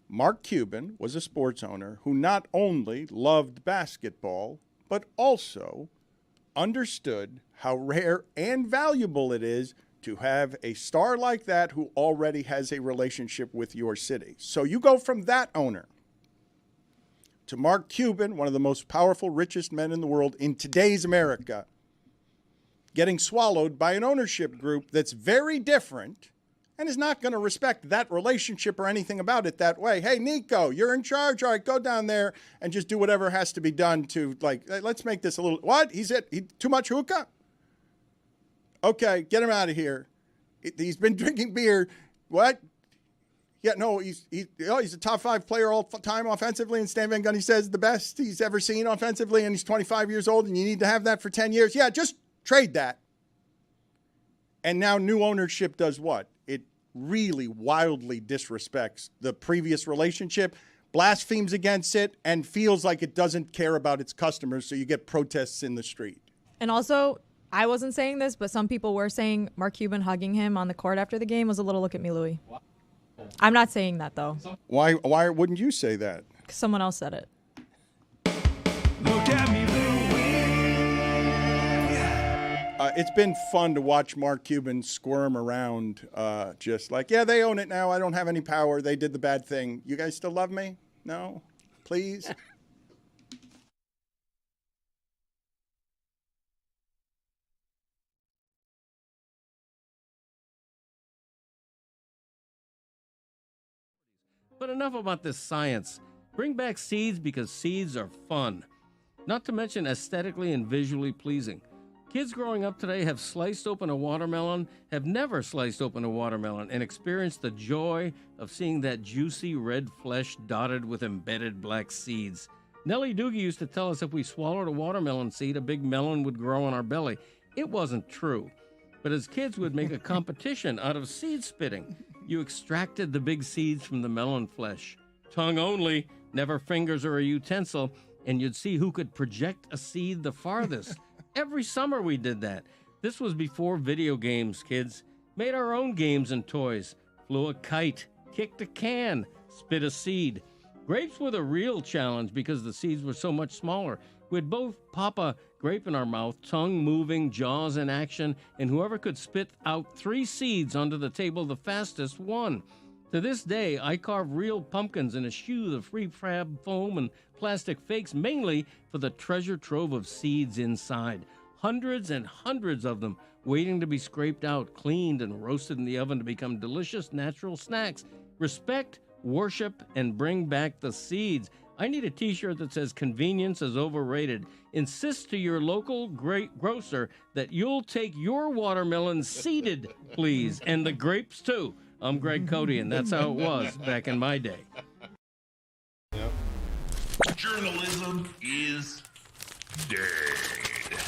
Mark Cuban was a sports owner who not only loved basketball, but also understood how rare and valuable it is to have a star like that who already has a relationship with your city. So you go from that owner to Mark Cuban, one of the most powerful, richest men in the world in today's America, getting swallowed by an ownership group that's very different and is not going to respect that relationship or anything about it that way. Hey, Nico, you're in charge. All right, go down there and just do whatever has to be done to, like, let's make this a little, what? Too much hookah? Okay, get him out of here. He's been drinking beer. What? Yeah, no, he's a top 5 player all time offensively, and Stan Van Gundy says the best he's ever seen offensively, and he's 25 years old, and you need to have that for 10 years. Yeah, just trade that. And now new ownership does what? It really wildly disrespects the previous relationship, blasphemes against it, and feels like it doesn't care about its customers, so you get protests in the street. And also, I wasn't saying this, but some people were saying Mark Cuban hugging him on the court after the game was a little look at me, Louie. I'm not saying that, though. Why wouldn't you say that? 'Cause someone else said it. Look at me, It's been fun to watch Mark Cuban squirm around, just like, yeah, they own it now. I don't have any power. They did the bad thing. You guys still love me? No? Please? But enough about this science. Bring back seeds because seeds are fun. Not to mention aesthetically and visually pleasing. Kids growing up today have sliced open a watermelon, have never sliced open a watermelon, and experienced the joy of seeing that juicy red flesh dotted with embedded black seeds. Nellie Doogie used to tell us if we swallowed a watermelon seed, a big melon would grow on our belly. It wasn't true. But as kids would make a competition out of seed spitting. You extracted the big seeds from the melon flesh. Tongue only, never fingers or a utensil, and you'd see who could project a seed the farthest. Every summer we did that. This was before video games, kids. Made our own games and toys. Flew a kite, kicked a can, spit a seed. Grapes were the real challenge because the seeds were so much smaller. We'd both pop a grape in our mouth, tongue moving, jaws in action, and whoever could spit out 3 seeds onto the table the fastest won. To this day, I carve real pumpkins and eschew the free fab foam and plastic fakes, mainly for the treasure trove of seeds inside. Hundreds and hundreds of them waiting to be scraped out, cleaned, and roasted in the oven to become delicious natural snacks. Respect, worship, and bring back the seeds. I need a t-shirt that says convenience is overrated. Insist to your local grocer that you'll take your watermelon seeded, please, and the grapes too. I'm Greg Cody, and that's how it was back in my day. Yep. Journalism is dead.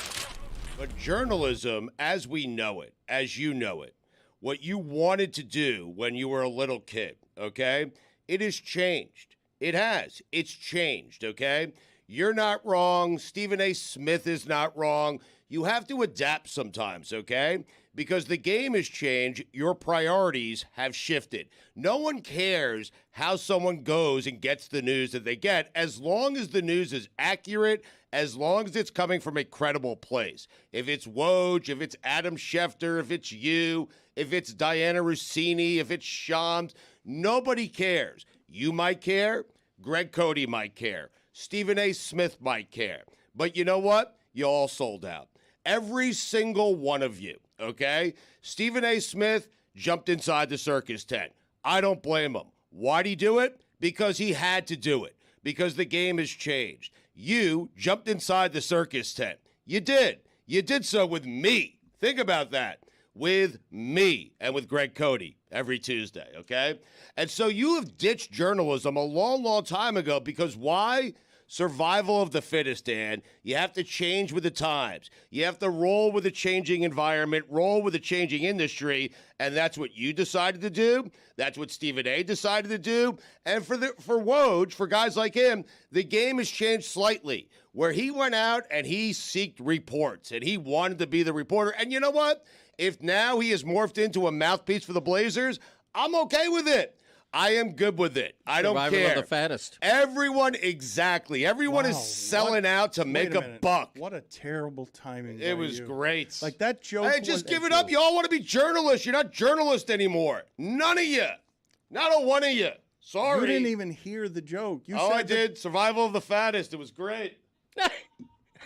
But journalism, as we know it, as you know it, what you wanted to do when you were a little kid, okay, it has changed. It has. It's changed, okay? You're not wrong. Stephen A. Smith is not wrong. You have to adapt sometimes, okay? Because the game has changed. Your priorities have shifted. No one cares how someone goes and gets the news that they get as long as the news is accurate, as long as it's coming from a credible place. If it's Woj, if it's Adam Schefter, if it's you, if it's Diana Rossini, if it's Shams, nobody cares. You might care. Greg Cody might care. Stephen A. Smith might care. But you know what? You all sold out. Every single one of you, okay? Stephen A. Smith jumped inside the circus tent. I don't blame him. Why'd he do it? Because he had to do it. Because the game has changed. You jumped inside the circus tent. You did. You did so with me. Think about that. With me and with Greg Cody every Tuesday, okay? And so you have ditched journalism a long, long time ago because why? Survival of the fittest, Dan. You have to change with the times. You have to roll with a changing environment, roll with a changing industry, and that's what you decided to do. That's what Stephen A. decided to do. And for Woj, for guys like him, the game has changed slightly, where he went out and he sought reports, and he wanted to be the reporter. And you know what? If now he has morphed into a mouthpiece for the Blazers, I'm okay with it. I am good with it. I don't care. Survival of the fattest. Everyone is selling out to make a buck. What a terrible timing. It was great. Like that joke. Hey, just give it up. You all want to be journalists. You're not journalists anymore. None of you. Not a one of you. Sorry. You didn't even hear the joke. I did. Survival of the fattest. It was great.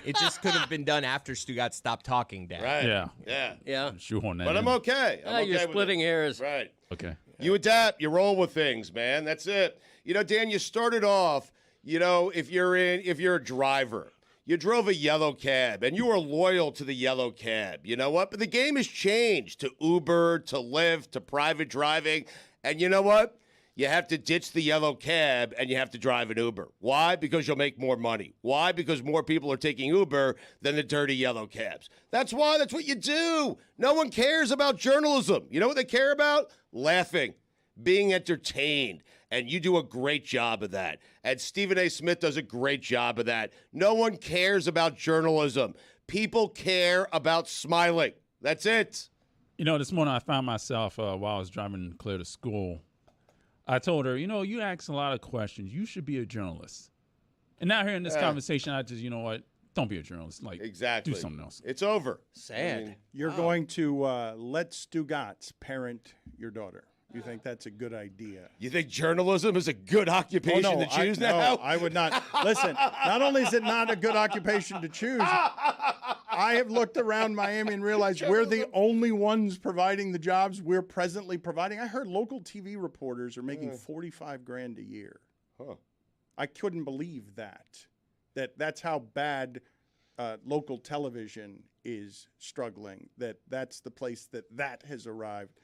It just could have been done after Stugotz stopped talking, Dan. Right. Yeah. Yeah. Shoehorn that But in. I'm okay. I'm okay You're with splitting it. hairs. Right. Okay. You adapt, you roll with things, man. That's it. You know, Dan, you started off, if you're a driver, you drove a yellow cab and you were loyal to the yellow cab. You know what? But the game has changed to Uber, to Lyft, to private driving. And you know what? You have to ditch the yellow cab and you have to drive an Uber. Why? Because you'll make more money. Why? Because more people are taking Uber than the dirty yellow cabs. That's why. That's what you do. No one cares about journalism. You know what they care about? Laughing, being entertained. And you do a great job of that. And Stephen A. Smith does a great job of that. No one cares about journalism. People care about smiling. That's it. You know, this morning I found myself while I was driving Claire to school. I told her, you ask a lot of questions. You should be a journalist. And now here in this conversation, I just, don't be a journalist. Like, exactly. Do something else. It's over. Sad. You're going to let Stugotz parent your daughter. You think that's a good idea? You think journalism is a good occupation to choose now? No, I would not. Listen, not only is it not a good occupation to choose, I have looked around Miami and realized we're the only ones providing the jobs we're presently providing. I heard local TV reporters are making $45,000 a year. Huh. I couldn't believe that's how bad local television is struggling, that's the place that has arrived.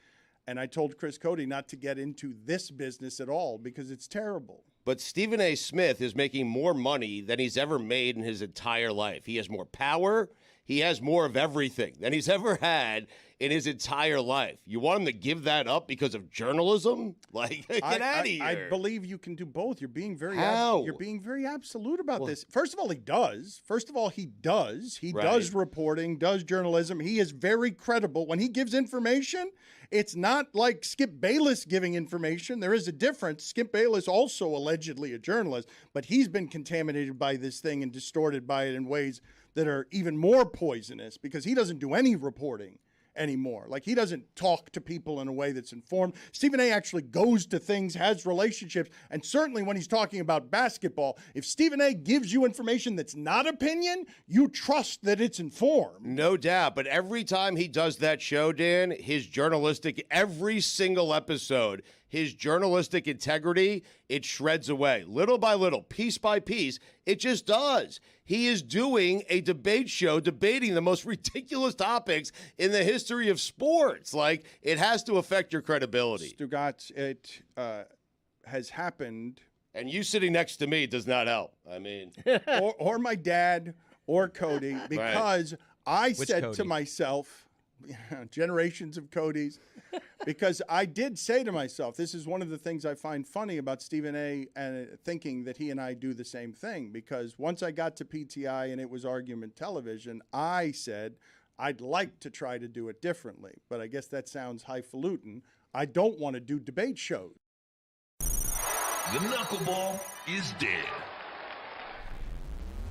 And I told Chris Cody not to get into this business at all because it's terrible. But Stephen A. Smith is making more money than he's ever made in his entire life. He has more power. He has more of everything than he's ever had in his entire life. You want him to give that up because of journalism? Like, get out of here. I believe you can do both. You're being very How? You're being very absolute about this. First of all, he does. He does reporting, does journalism. He is very credible. When he gives information, it's not like Skip Bayless giving information. There is a difference. Skip Bayless also allegedly a journalist, but he's been contaminated by this thing and distorted by it in ways that are even more poisonous because he doesn't do any reporting anymore. Like, he doesn't talk to people in a way that's informed. Stephen A. actually goes to things, has relationships, and certainly when he's talking about basketball, if Stephen A. gives you information that's not opinion, you trust that it's informed. No doubt, but every time he does that show, Dan, every single episode, his journalistic integrity, it shreds away. Little by little, piece by piece, it just does. He is doing a debate show debating the most ridiculous topics in the history of sports. Like, it has to affect your credibility. Stugotz, it has happened. And you sitting next to me does not help. I mean. or my dad or Cody, because I said to myself, generations of Codys, because I did say to myself, this is one of the things I find funny about Stephen A. and thinking that he and I do the same thing, because once I got to PTI and it was argument television, I said I'd like to try to do it differently, but I guess that sounds highfalutin. I don't want to do debate shows. The knuckleball is dead.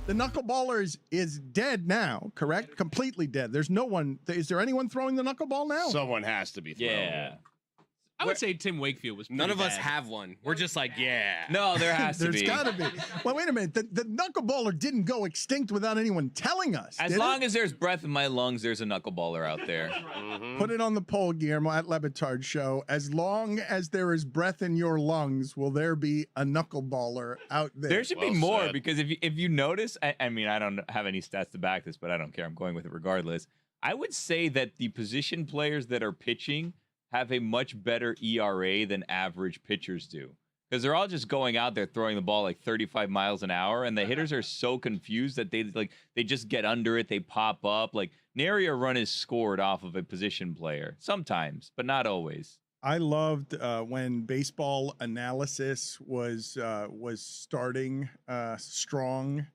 The knuckleballer is dead now, correct? Completely dead. There's no one. Is there anyone throwing the knuckleball now? Someone has to be throwing it. I would say Tim Wakefield was. None of us bad. have one. We're just like, yeah. No, there has to There's be. got to be. Well, wait a minute. The knuckleballer didn't go extinct without anyone telling us. As long as there's breath in my lungs, there's a knuckleballer out there. Put it on the poll, Guillermo, at Le Batard Show. As long as there is breath in your lungs, will there be a knuckleballer out there? There should be more because if you notice, I mean, I don't have any stats to back this, but I don't care. I'm going with it regardless. I would say that the position players that are pitching have a much better ERA than average pitchers do because they're all just going out there throwing the ball like 35 miles an hour, and the hitters are so confused that they just get under it, they pop up. Like nary a run is scored off of a position player sometimes, but not always. I loved when baseball analysis was starting strong.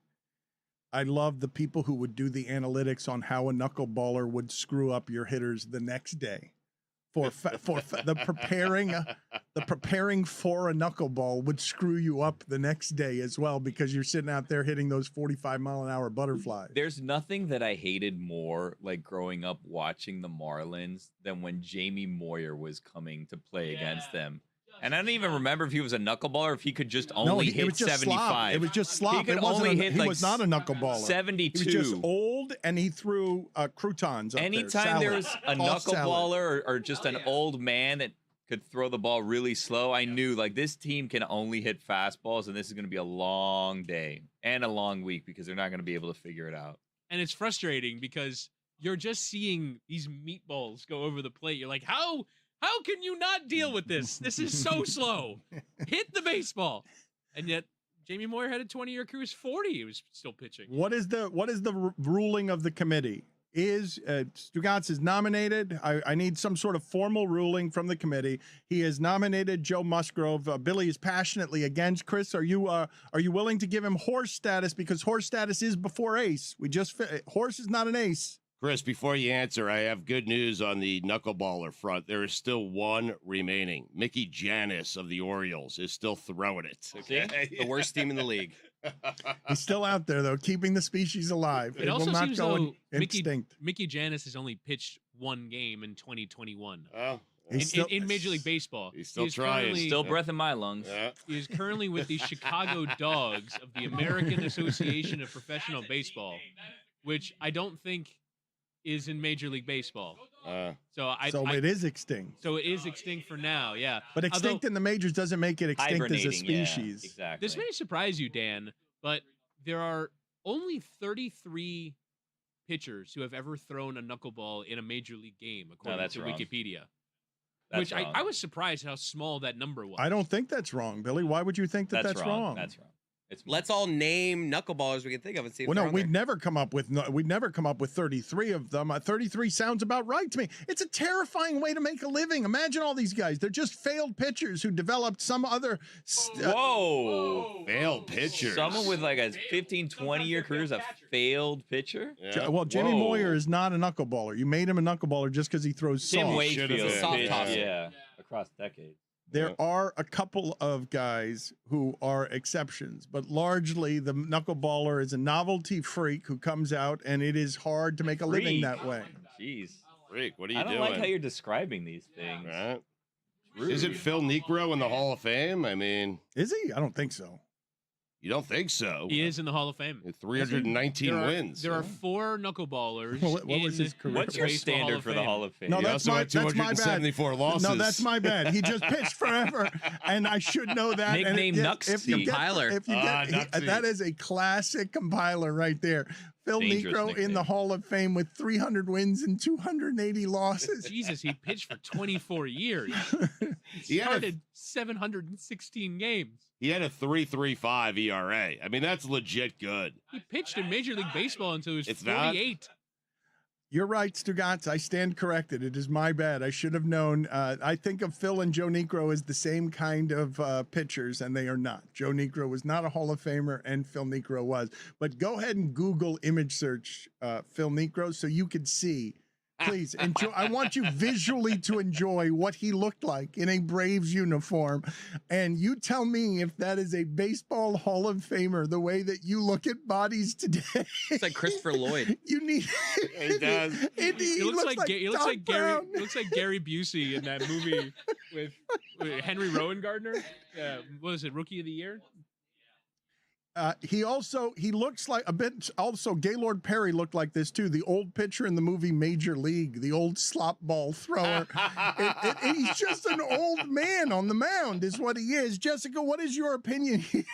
I loved the people who would do the analytics on how a knuckleballer would screw up your hitters the next day. The preparing for a knuckleball would screw you up the next day as well because you're sitting out there hitting those 45-mile-an-hour butterflies. There's nothing that I hated more, like growing up watching the Marlins, than when Jamie Moyer was coming to play against them. And I don't even remember if he was a knuckleballer or if he could just only hit it was just 75. Slop. It was just slop. He could it wasn't only hit he like was not a knuckleballer. 72. He was just old, and he threw croutons up Anytime there. there was a knuckleballer or just an old man that could throw the ball really slow, I knew like this team can only hit fastballs, and this is going to be a long day and a long week because they're not going to be able to figure it out. And it's frustrating because you're just seeing these meatballs go over the plate. You're like, how can you not deal with this? This is so slow. Hit the baseball. And yet Jamie Moyer had a 20-year career. He was 40. He was still pitching. What is the ruling of the committee? Is Stugotz is nominated? I need some sort of formal ruling from the committee. He has nominated Joe Musgrove. Billy is passionately against. Chris, are you willing to give him horse status because horse status is before ace? Horse is not an ace. Chris, before you answer, I have good news on the knuckleballer front. There is still one remaining. Mickey Janis of the Orioles is still throwing it. Okay? The worst team in the league. He's still out there, though, keeping the species alive. It will also not seems go though extinct. Mickey Janis has only pitched one game in 2021. Oh. In Major League Baseball. He's still trying. Still breath in my lungs. He is currently with the Chicago Dogs of the American Association of Professional Baseball, which I don't think is in Major League Baseball. So it is extinct. So it is extinct for now, yeah. But extinct in the majors doesn't make it extinct as a Hibernating, yeah, species. exactly. This may surprise you, Dan, but there are only 33 pitchers who have ever thrown a knuckleball in a Major League game, according that's to wrong. Wikipedia. That's Which wrong. I was surprised how small that number was. I don't think that's wrong, Billy. Why would you think that's wrong? That's wrong. Let's all name knuckleballers we can think of and see if Well, they're no, on we'd there. never come up with 33 of them. 33 sounds about right to me. It's a terrifying way to make a living. Imagine all these guys. They're just failed pitchers who developed some other. Whoa! Failed pitchers. Someone with like a 15, 20-year career is a failed pitcher? Well, Jimmy Moyer is not a knuckleballer. You made him a knuckleballer just because he throws Tim soft. Wakefield. Soft toss. Yeah, across decades. There are a couple of guys who are exceptions, but largely the knuckleballer is a novelty freak who comes out, and it is hard to make a living that way. Jeez. Freak, what are you I don't doing? like how you're describing these things. Right? Rude. Isn't Phil Niekro in the Hall of Fame? I mean, Is he? I don't think so. you don't think so? He is in the Hall of Fame. 319 wins. There are 4 knuckleballers. What was his career? What's your Baseball Hall standard of for the Fame. Hall of Fame? No, He that's also my had that's my bad. 274 losses. No, that's my bad. He just pitched forever, and I should know that. And Nickname Nuxie. Compiler. If you get Nuxie. that is a classic compiler right there. Phil Dangerous Niekro in nickname. the Hall of Fame with 300 wins and 280 losses. Jesus, he pitched for 24 years. He had a- started 716 games. He had a 3.35 ERA. I mean, that's legit good. He pitched in Major League Baseball until he was It's not? 48. You're right, Stugotz. I stand corrected. It is my bad. I should have known. I think of Phil and Joe Niekro as the same kind of pitchers, and they are not. Joe Niekro was not a Hall of Famer, and Phil Niekro was. But go ahead and Google image search Phil Niekro so you could see Please enjoy. I want you visually to enjoy what he looked like in a Braves uniform. And you tell me if that is a baseball Hall of Famer, the way that you look at bodies today. It's like Christopher Lloyd. You need. He does. He looks like Doc Brown. He looks like Gary Busey in that movie with Henry Rowan Gardner. What was it? Rookie of the Year. He looks like a bit. Also, Gaylord Perry looked like this too. The old pitcher in the movie Major League, the old slop ball thrower. He's just an old man on the mound, is what he is. Jessica, what is your opinion here?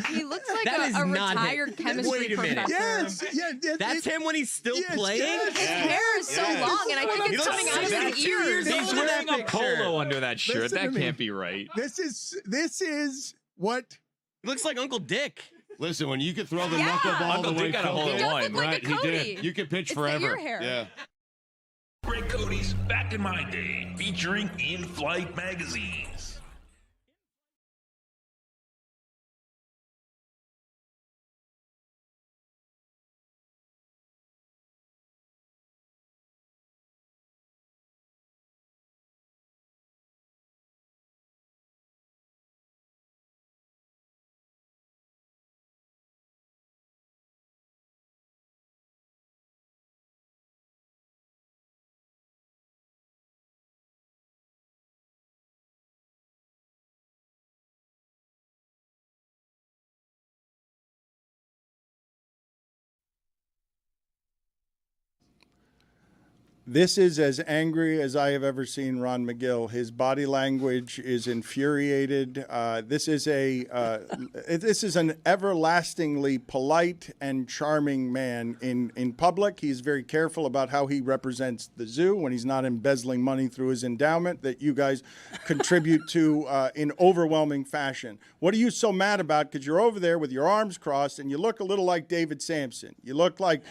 He looks like That is a not retired him. chemistry Wait a minute. professor. That's him when he's still playing? His hair is so long, and I think it's coming out of his ears. He's wearing a polo under that shirt. Listen to That me. can't be right. This is what. He looks like Uncle Dick. Listen, when you could throw the knuckleball Uncle the way Dick got a Phil hole in did, one. right? He He did. did. You could pitch It's the forever. ear hair. Yeah. Greg Cody's Back in My Day, featuring In-Flight magazines. This is as angry as I have ever seen Ron McGill. His body language is infuriated. This is an everlastingly polite and charming man in public. He's very careful about how he represents the zoo when he's not embezzling money through his endowment that you guys contribute to in overwhelming fashion. What are you so mad about? Because you're over there with your arms crossed and you look a little like David Sampson. You look like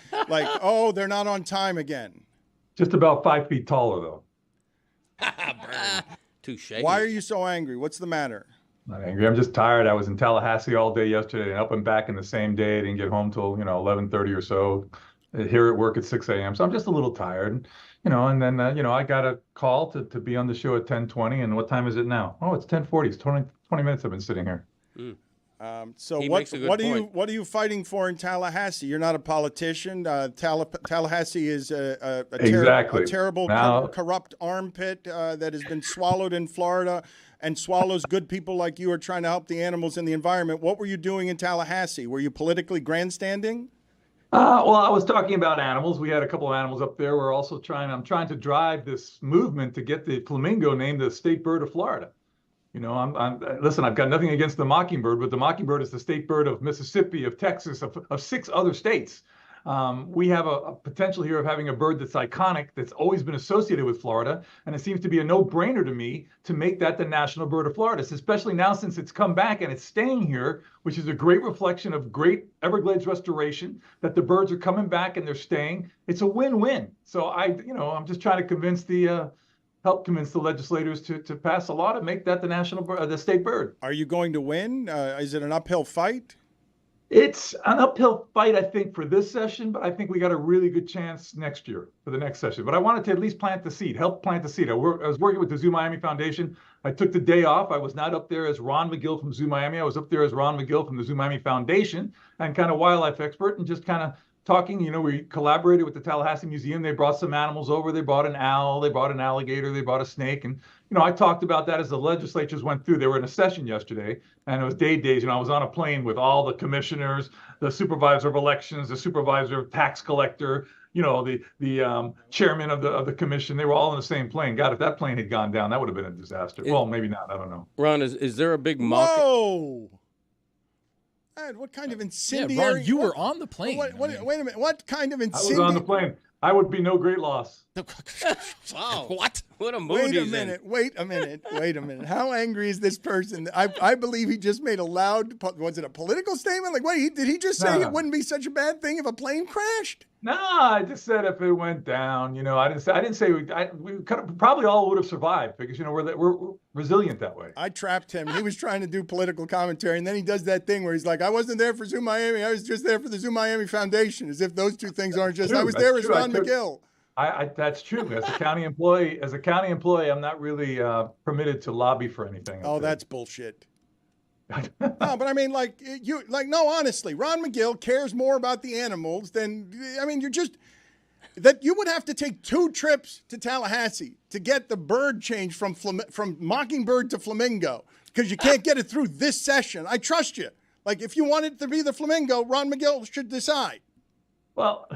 oh, they're not on time again. Just about 5 feet taller, though. Touche. Why are you so angry? What's the matter? Not angry. I'm just tired. I was in Tallahassee all day yesterday and up and back in the same day. I didn't get home till 11:30 or so. Here at work at 6 a.m. So I'm just a little tired, And then I got a call to be on the show at 10:20. And what time is it now? Oh, it's 10:40. It's 20 minutes I've been sitting here. So He what makes a good what are you fighting for in Tallahassee? You're not a politician. Tallahassee is a terrible corrupt armpit that has been swallowed in Florida and swallows good people like you are trying to help the animals and the environment. What were you doing in Tallahassee? Were you politically grandstanding? Well, I was talking about animals. We had a couple of animals up there. I'm trying to drive this movement to get the flamingo named the state bird of Florida. Listen, I've got nothing against the mockingbird, but the mockingbird is the state bird of Mississippi, of Texas, of 6 other states. We have a potential here of having a bird that's iconic, that's always been associated with Florida, and it seems to be a no-brainer to me to make that the national bird of Florida, especially now since it's come back and it's staying here, which is a great reflection of great Everglades restoration, that the birds are coming back and they're staying. It's a win-win. So I'm just trying to help convince the legislators to pass a law to make that the state bird. Are you going to win? Is it an uphill fight? It's an uphill fight, I think, for this session, but I think we got a really good chance next year for the next session. But I wanted to at least help plant the seed. I was working with the Zoo Miami Foundation. I took the day off. I was not up there as Ron McGill from Zoo Miami. I was up there as Ron McGill from the Zoo Miami Foundation and kind of wildlife expert and just kind of talking. We collaborated with the Tallahassee Museum. They brought some animals over. They brought an owl. They brought an alligator. They brought a snake. And, I talked about that as the legislatures went through. They were in a session yesterday, and it was days. I was on a plane with all the commissioners, the supervisor of elections, the supervisor of tax collector, the chairman of the commission. They were all in the same plane. God, if that plane had gone down, that would have been a disaster. Well, maybe not. I don't know. Ron, is there a big mock? Whoa! Ed, what kind of incendiary? Ron, you were on the plane. Wait a minute. What kind of I incendiary? was on the plane. I would be no great loss. Wow. What a mood Wait a he's minute. in. Wait a minute. How angry is this person? I believe he just made a loud. Was it a political statement? Like, did he just say it wouldn't be such a bad thing if a plane crashed? No, I just said if it went down. I didn't say we could have, probably all would have survived because we're resilient that way. I trapped him. He was trying to do political commentary, and then he does that thing where he's like, "I wasn't there for Zoo Miami. I was just there for the Zoo Miami Foundation," as if those two things aren't just. True, I was there as true. Ron McGill. That's true. As a county employee, I'm not really permitted to lobby for anything. Oh, that's bullshit. No, but I mean, no, honestly, Ron McGill cares more about the animals than, you would have to take 2 trips to Tallahassee to get the bird changed from mockingbird to flamingo, because you can't get it through this session. I trust you. Like, if you want it to be the flamingo, Ron McGill should decide. Well,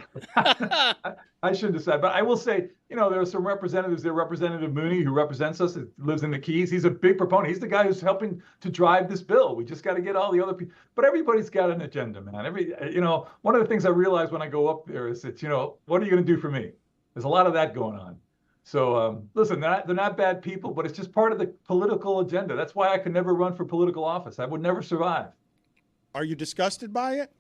I shouldn't decide, but I will say, there are some representatives there. Representative Mooney, who represents us, lives in the Keys. He's a big proponent. He's the guy who's helping to drive this bill. We just got to get all the other people. But everybody's got an agenda, man. One of the things I realize when I go up there is that, what are you going to do for me? There's a lot of that going on. So listen, they're not bad people, but it's just part of the political agenda. That's why I could never run for political office. I would never survive. Are you disgusted by it?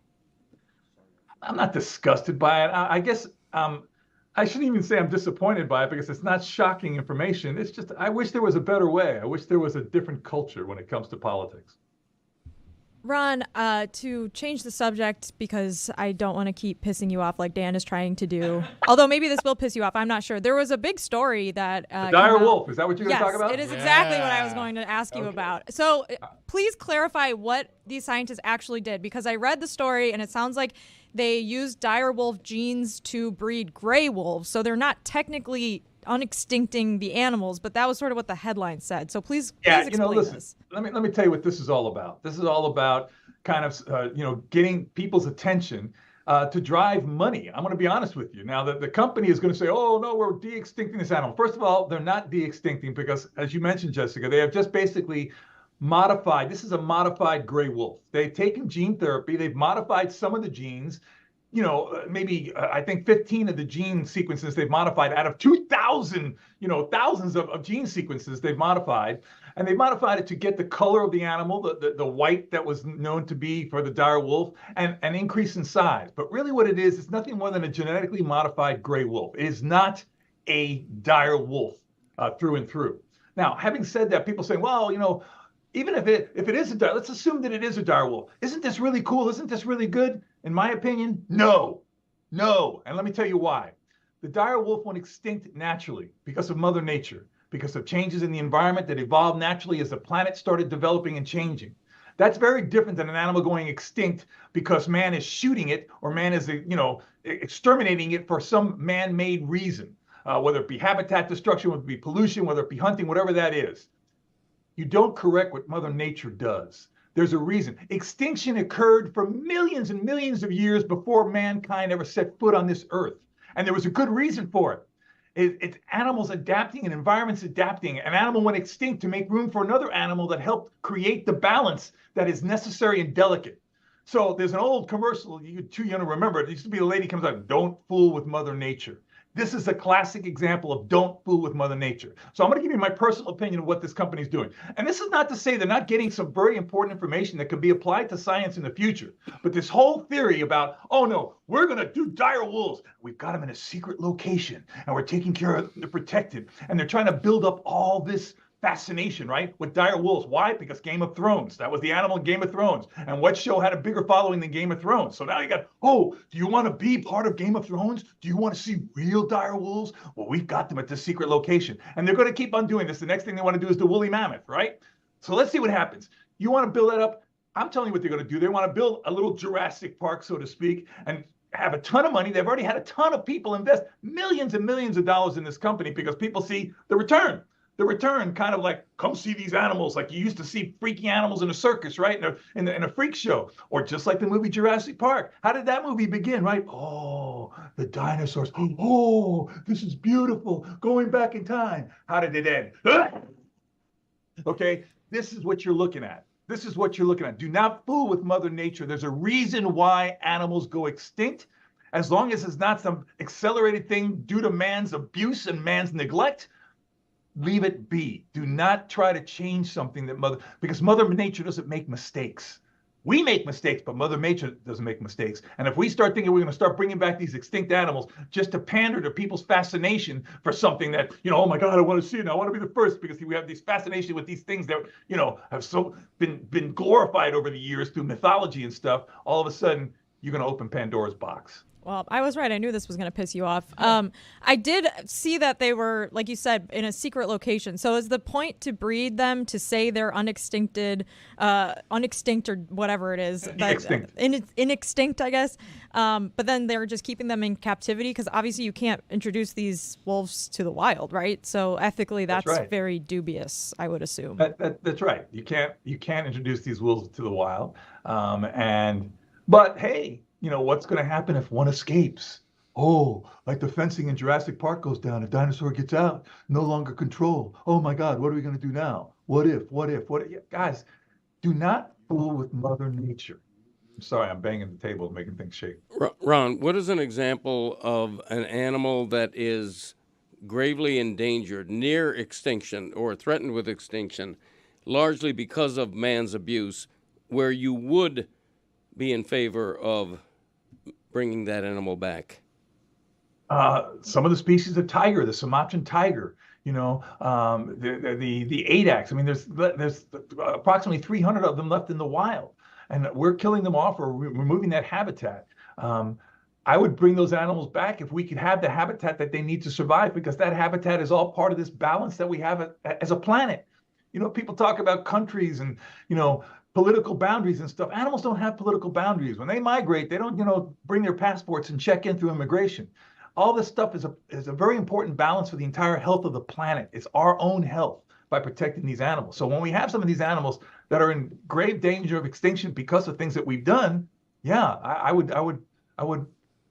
I'm not disgusted by it. I guess I shouldn't even say I'm disappointed by it, because it's not shocking information. It's just, I wish there was a better way. I wish there was a different culture when it comes to politics. Ron, to change the subject, because I don't want to keep pissing you off like Dan is trying to do. Although maybe this will piss you off. I'm not sure. There was a big story that the dire wolf. Is that what you're going to talk about? Yes, it is exactly what I was going to ask you about. So please clarify what these scientists actually did, because I read the story and it sounds like they used dire wolf genes to breed gray wolves. So they're not technically unextincting the animals, but that was sort of what the headline said. So please explain this. Let me tell you what this is all about. This is all about kind of getting people's attention to drive money. I'm going to be honest with you. Now, the company is going to say, oh, no, we're de-extincting this animal. First of all, they're not de-extincting, because, as you mentioned, Jessica, they have just basically modified. This is a modified gray wolf. They've taken gene therapy. They've modified some of the genes. Maybe I think 15 of the gene sequences they've modified out of 2,000, thousands of gene sequences they've modified. And they modified it to get the color of the animal, the white that was known to be for the dire wolf, and an increase in size. But really what it is, it's nothing more than a genetically modified gray wolf. It is not a dire wolf through and through. Now, having said that, people say, well, even if it is a dire, let's assume that it is a dire wolf. Isn't this really cool? Isn't this really good? In my opinion, no. And let me tell you why. The dire wolf went extinct naturally because of Mother Nature, because of changes in the environment that evolved naturally as the planet started developing and changing. That's very different than an animal going extinct because man is shooting it, or man is, exterminating it for some man-made reason, whether it be habitat destruction, whether it be pollution, whether it be hunting, whatever that is. You don't correct what Mother Nature does. There's a reason. Extinction occurred for millions and millions of years before mankind ever set foot on this earth. And there was a good reason for it. It's animals adapting and environments adapting. An animal went extinct to make room for another animal that helped create the balance that is necessary and delicate. So there's an old commercial, you're too young to remember it. It used to be a lady comes out, don't fool with Mother Nature. This is a classic example of don't fool with Mother Nature. So I'm going to give you my personal opinion of what this company is doing. And this is not to say they're not getting some very important information that could be applied to science in the future. But this whole theory about, oh no, we're going to do dire wolves. We've got them in a secret location and we're taking care of them, they're protected. And they're trying to build up all this fascination, right, with dire wolves. Why? Because Game of Thrones. That was the animal in Game of Thrones. And what show had a bigger following than Game of Thrones? So now you got, oh, do you want to be part of Game of Thrones? Do you want to see real dire wolves? Well, we've got them at this secret location. And they're going to keep on doing this. The next thing they want to do is the woolly mammoth, right? So let's see what happens. You want to build that up? I'm telling you what they're going to do. They want to build a little Jurassic Park, so to speak, and have a ton of money. They've already had a ton of people invest millions and millions of dollars in this company because people see the return. The return, kind of like, come see these animals, like you used to see freaky animals in a circus, right? In a freak show, or just like the movie Jurassic Park. How did that movie begin, right? Oh, the dinosaurs. Oh, this is beautiful. Going back in time. How did it end? Okay, this is what you're looking at. This is what you're looking at. Do not fool with Mother Nature. There's a reason why animals go extinct. As long as it's not some accelerated thing due to man's abuse and man's neglect, leave it be. Do not try to change something because Mother Nature doesn't make mistakes. We make mistakes, but Mother Nature doesn't make mistakes. And if we start thinking we're going to start bringing back these extinct animals just to pander to people's fascination for something that, oh my God, I want to see it. I want to be the first, because we have this fascination with these things that, have so been glorified over the years through mythology and stuff. All of a sudden, you're going to open Pandora's box. Well, I was right. I knew this was going to piss you off. I did see that they were, like you said, in a secret location. So is the point to breed them to say they're unextinct or whatever it is? Extinct. Inextinct, I guess. But then they're just keeping them in captivity because obviously you can't introduce these wolves to the wild, right? So ethically, that's right. very dubious, I would assume. That's right. You can't introduce these wolves to the wild. But hey, what's going to happen if one escapes? Oh, like the fencing in Jurassic Park goes down, a dinosaur gets out, no longer control. Oh my God, what are we going to do now? What if? Guys, do not fool with Mother Nature. I'm sorry, I'm banging the table, making things shake. Ron, what is an example of an animal that is gravely endangered, near extinction, or threatened with extinction, largely because of man's abuse, where you would be in favor of bringing that animal back? Some of the species of tiger, the Sumatran tiger, the Adax. I mean, there's approximately 300 of them left in the wild, and we're killing them off or removing that habitat. I would bring those animals back if we could have the habitat that they need to survive, because that habitat is all part of this balance that we have as a planet. People talk about countries and, political boundaries and stuff. Animals don't have political boundaries. When they migrate, they don't, bring their passports and check in through immigration. All this stuff is a very important balance for the entire health of the planet. It's our own health by protecting these animals. So when we have some of these animals that are in grave danger of extinction because of things that we've done, yeah, I would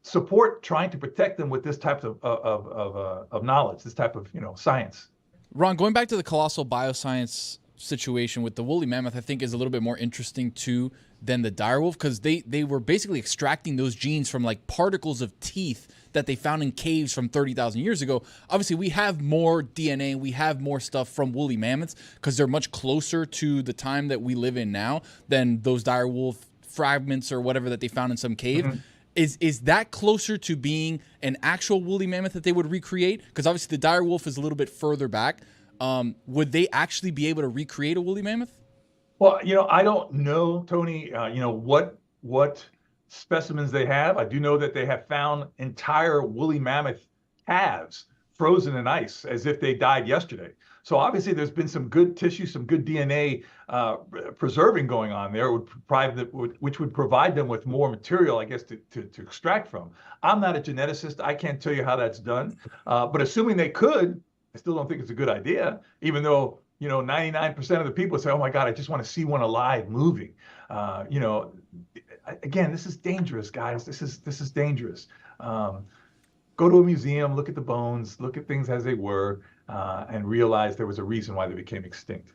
support trying to protect them with this type of knowledge, this type of science. Ron, going back to the colossal bioscience situation with the woolly mammoth, I think is a little bit more interesting too than the direwolf, because they were basically extracting those genes from like particles of teeth that they found in caves from 30,000 years ago. Obviously, we have more DNA, we have more stuff from woolly mammoths because they're much closer to the time that we live in now than those direwolf fragments or whatever that they found in some cave. Mm-hmm. Is that closer to being an actual woolly mammoth that they would recreate? Because obviously the direwolf is a little bit further back. Would they actually be able to recreate a woolly mammoth? Well, I don't know, Tony, what specimens they have. I do know that they have found entire woolly mammoth calves frozen in ice as if they died yesterday. So obviously there's been some good tissue, some good DNA preserving going on there, which would provide them with more material, I guess, to extract from. I'm not a geneticist. I can't tell you how that's done. But assuming they could, I still don't think it's a good idea, even though 99% of the people say, oh my God, I just want to see one alive moving. Again, this is dangerous, guys. This is dangerous. Go to a museum, look at the bones, look at things as they were, and realize there was a reason why they became extinct.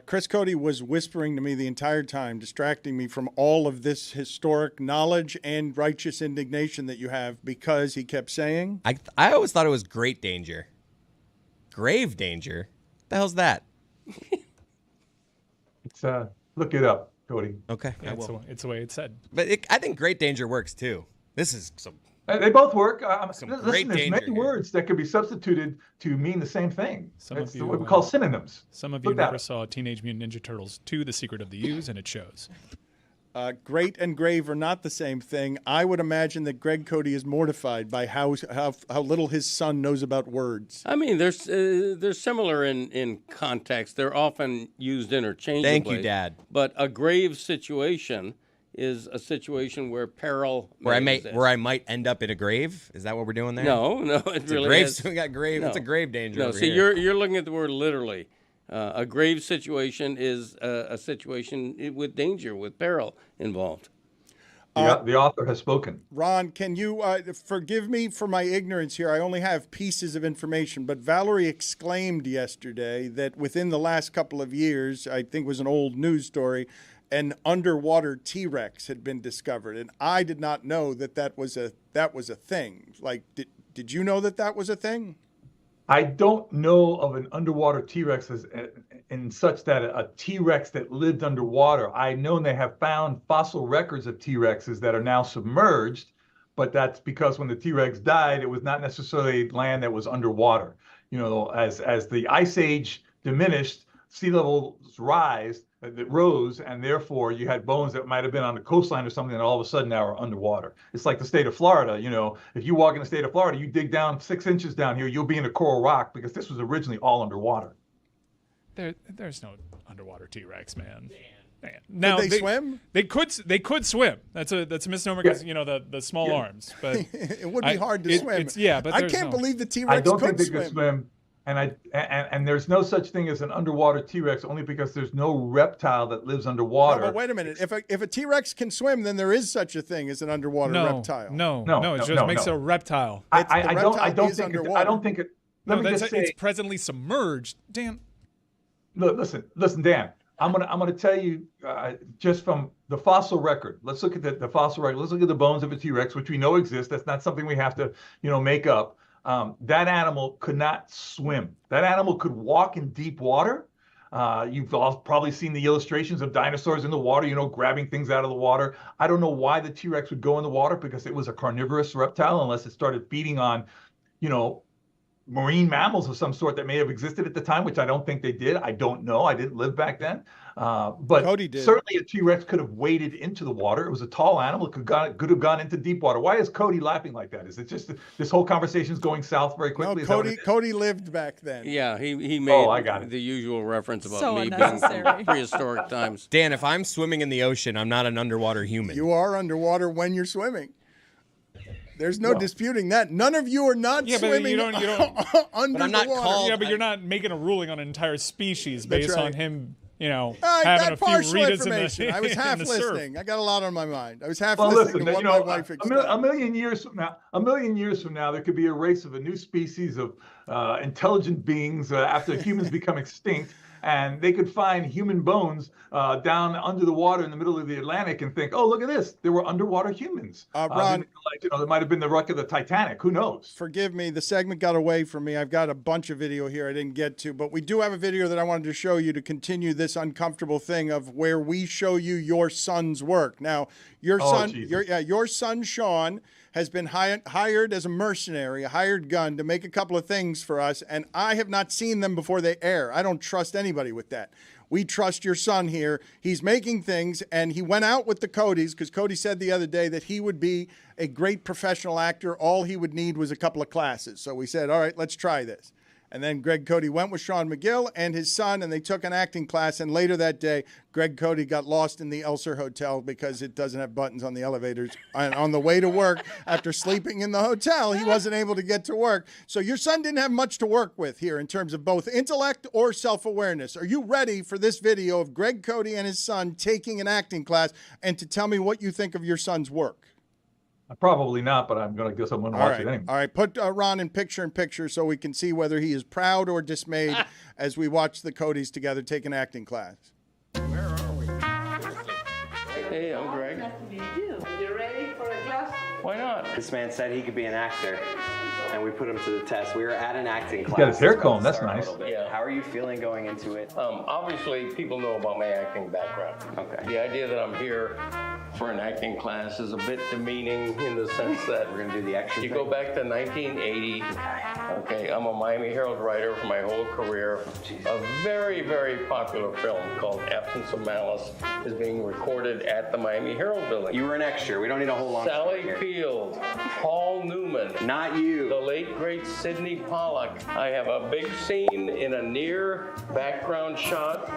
Chris Cody was whispering to me the entire time, distracting me from all of this historic knowledge and righteous indignation that you have, because he kept saying, I always thought it was great danger. Grave danger? What the hell's that? It's look it up, Cody. Okay. Yeah, it's the way it's said. But I think great danger works too. This is some. They both work. Some listen, great there's danger many here. words that could be substituted to mean the same thing. That's what we call synonyms. Some of you never saw Teenage Mutant Ninja Turtles 2, The Secret of the Ooze, and it shows. Great and grave are not the same thing. I would imagine that Greg Cody is mortified by how little his son knows about words. I mean, they're similar in context. They're often used interchangeably. Thank you, Dad. But a grave situation is a situation where peril where exist. I might end up in a grave. Is that what we're doing there? No, it really grave. is. We got grave. No. It's a grave danger. No, over see, here. you're looking at the word literally. A grave situation is a situation with danger, with peril involved. The author has spoken. Ron, can you forgive me for my ignorance here? I only have pieces of information, but Valerie exclaimed yesterday that within the last couple of years, I think it was an old news story, an underwater T-Rex had been discovered, and I did not know that was a thing. Like, did you know that was a thing? I don't know of an underwater T-Rex in such that a T-Rex that lived underwater. I know they have found fossil records of T-Rexes that are now submerged, but that's because when the T-Rex died, it was not necessarily land that was underwater. As the ice age diminished, sea levels rise, that rose, and therefore you had bones that might have been on the coastline or something that all of a sudden now are underwater. It's like the state of Florida. You know, if you walk in the state of Florida, you dig down 6 inches down here, you'll be in a coral rock because this was originally all underwater. There's no underwater T-Rex, man. Now Could they swim? They could swim. That's a misnomer because you know the small arms. But it would be hard to swim. But I can't believe the T-Rex I don't think they swim. could swim. And there's no such thing as an underwater T-Rex only because there's no reptile that lives underwater. No, but wait a minute. If a T-Rex can swim, then there is such a thing as an underwater reptile. No, it just makes it a reptile. I don't think it. It's presently submerged. Dan. Look, listen, Dan. I'm gonna tell you just from the fossil record. Let's look at the fossil record. Let's look at the bones of a T-Rex, which we know exist. That's not something we have to make up. That animal could not swim. That animal could walk in deep water. You've all probably seen the illustrations of dinosaurs in the water, grabbing things out of the water. I don't know why the T-Rex would go in the water because it was a carnivorous reptile unless it started feeding on, marine mammals of some sort that may have existed at the time, which I don't think they did. I don't know. I didn't live back then. But Cody did. Certainly a T-Rex could have waded into the water. It was a tall animal. It could have gone into deep water. Why is Cody laughing like that? Is it just this whole conversation is going south very quickly? No, Cody lived back then. Yeah, he made I got it. the usual reference about So me being unnecessary. from prehistoric times. Dan, if I'm swimming in the ocean, I'm not an underwater human. You are underwater when you're swimming. There's no disputing that. None of you are not swimming you don't under But I'm not the water. called- Yeah, but you're not making a ruling on an entire species That's based right. on him, I having got a few partial Ritas information. in the I was half in the surf. listening. I got a lot on my mind. I was half Well, listening listen, to what my wife a explained. million years from now, there could be a race of a new species of intelligent beings after humans become extinct, and they could find human bones down under the water in the middle of the Atlantic and think, oh, look at this. There were underwater humans. Ron, there might have been the wreck of the Titanic. Who knows? Forgive me, the segment got away from me. I've got a bunch of video here I didn't get to, but we do have a video that I wanted to show you to continue this uncomfortable thing of where we show you your son's work. Now, your son Sean has been hired as a mercenary, a hired gun to make a couple of things for us, and I have not seen them before they air. I don't trust anybody with that. We trust your son here. He's making things, and he went out with the Codys because Cody said the other day that he would be a great professional actor. All he would need was a couple of classes. So we said, all right, let's try this. And then Greg Cody went with Sean McGill and his son, and they took an acting class. And later that day, Greg Cody got lost in the Elser Hotel because it doesn't have buttons on the elevators. And on the way to work, after sleeping in the hotel, he wasn't able to get to work. So your son didn't have much to work with here in terms of both intellect or self-awareness. Are you ready for this video of Greg Cody and his son taking an acting class and to tell me what you think of your son's work? Probably not, but I'm going to guess I'm going to watch it anyway. All right, put Ron in picture so we can see whether he is proud or dismayed as we watch the Codys together take an acting class. Where are we? Hey, I'm Greg. Nice to meet you. You ready for a class? Why not? This man said he could be an actor, and we put him to the test. We were at an acting class. He's got his hair It's about combed. to That's start a nice. little bit. How are you feeling going into it? Obviously, people know about my acting background. Okay. The idea that I'm here for an acting class is a bit demeaning in the sense that We're gonna do the extra you thing. go back to 1980. Okay, I'm a Miami Herald writer for my whole career. A very, very popular film called Absence of Malice is being recorded at the Miami Herald building. You were an extra. We don't need a whole long story Sally here. Field, Paul Newman, Not you. the late great Sidney Pollack. I have a big scene in a near background shot,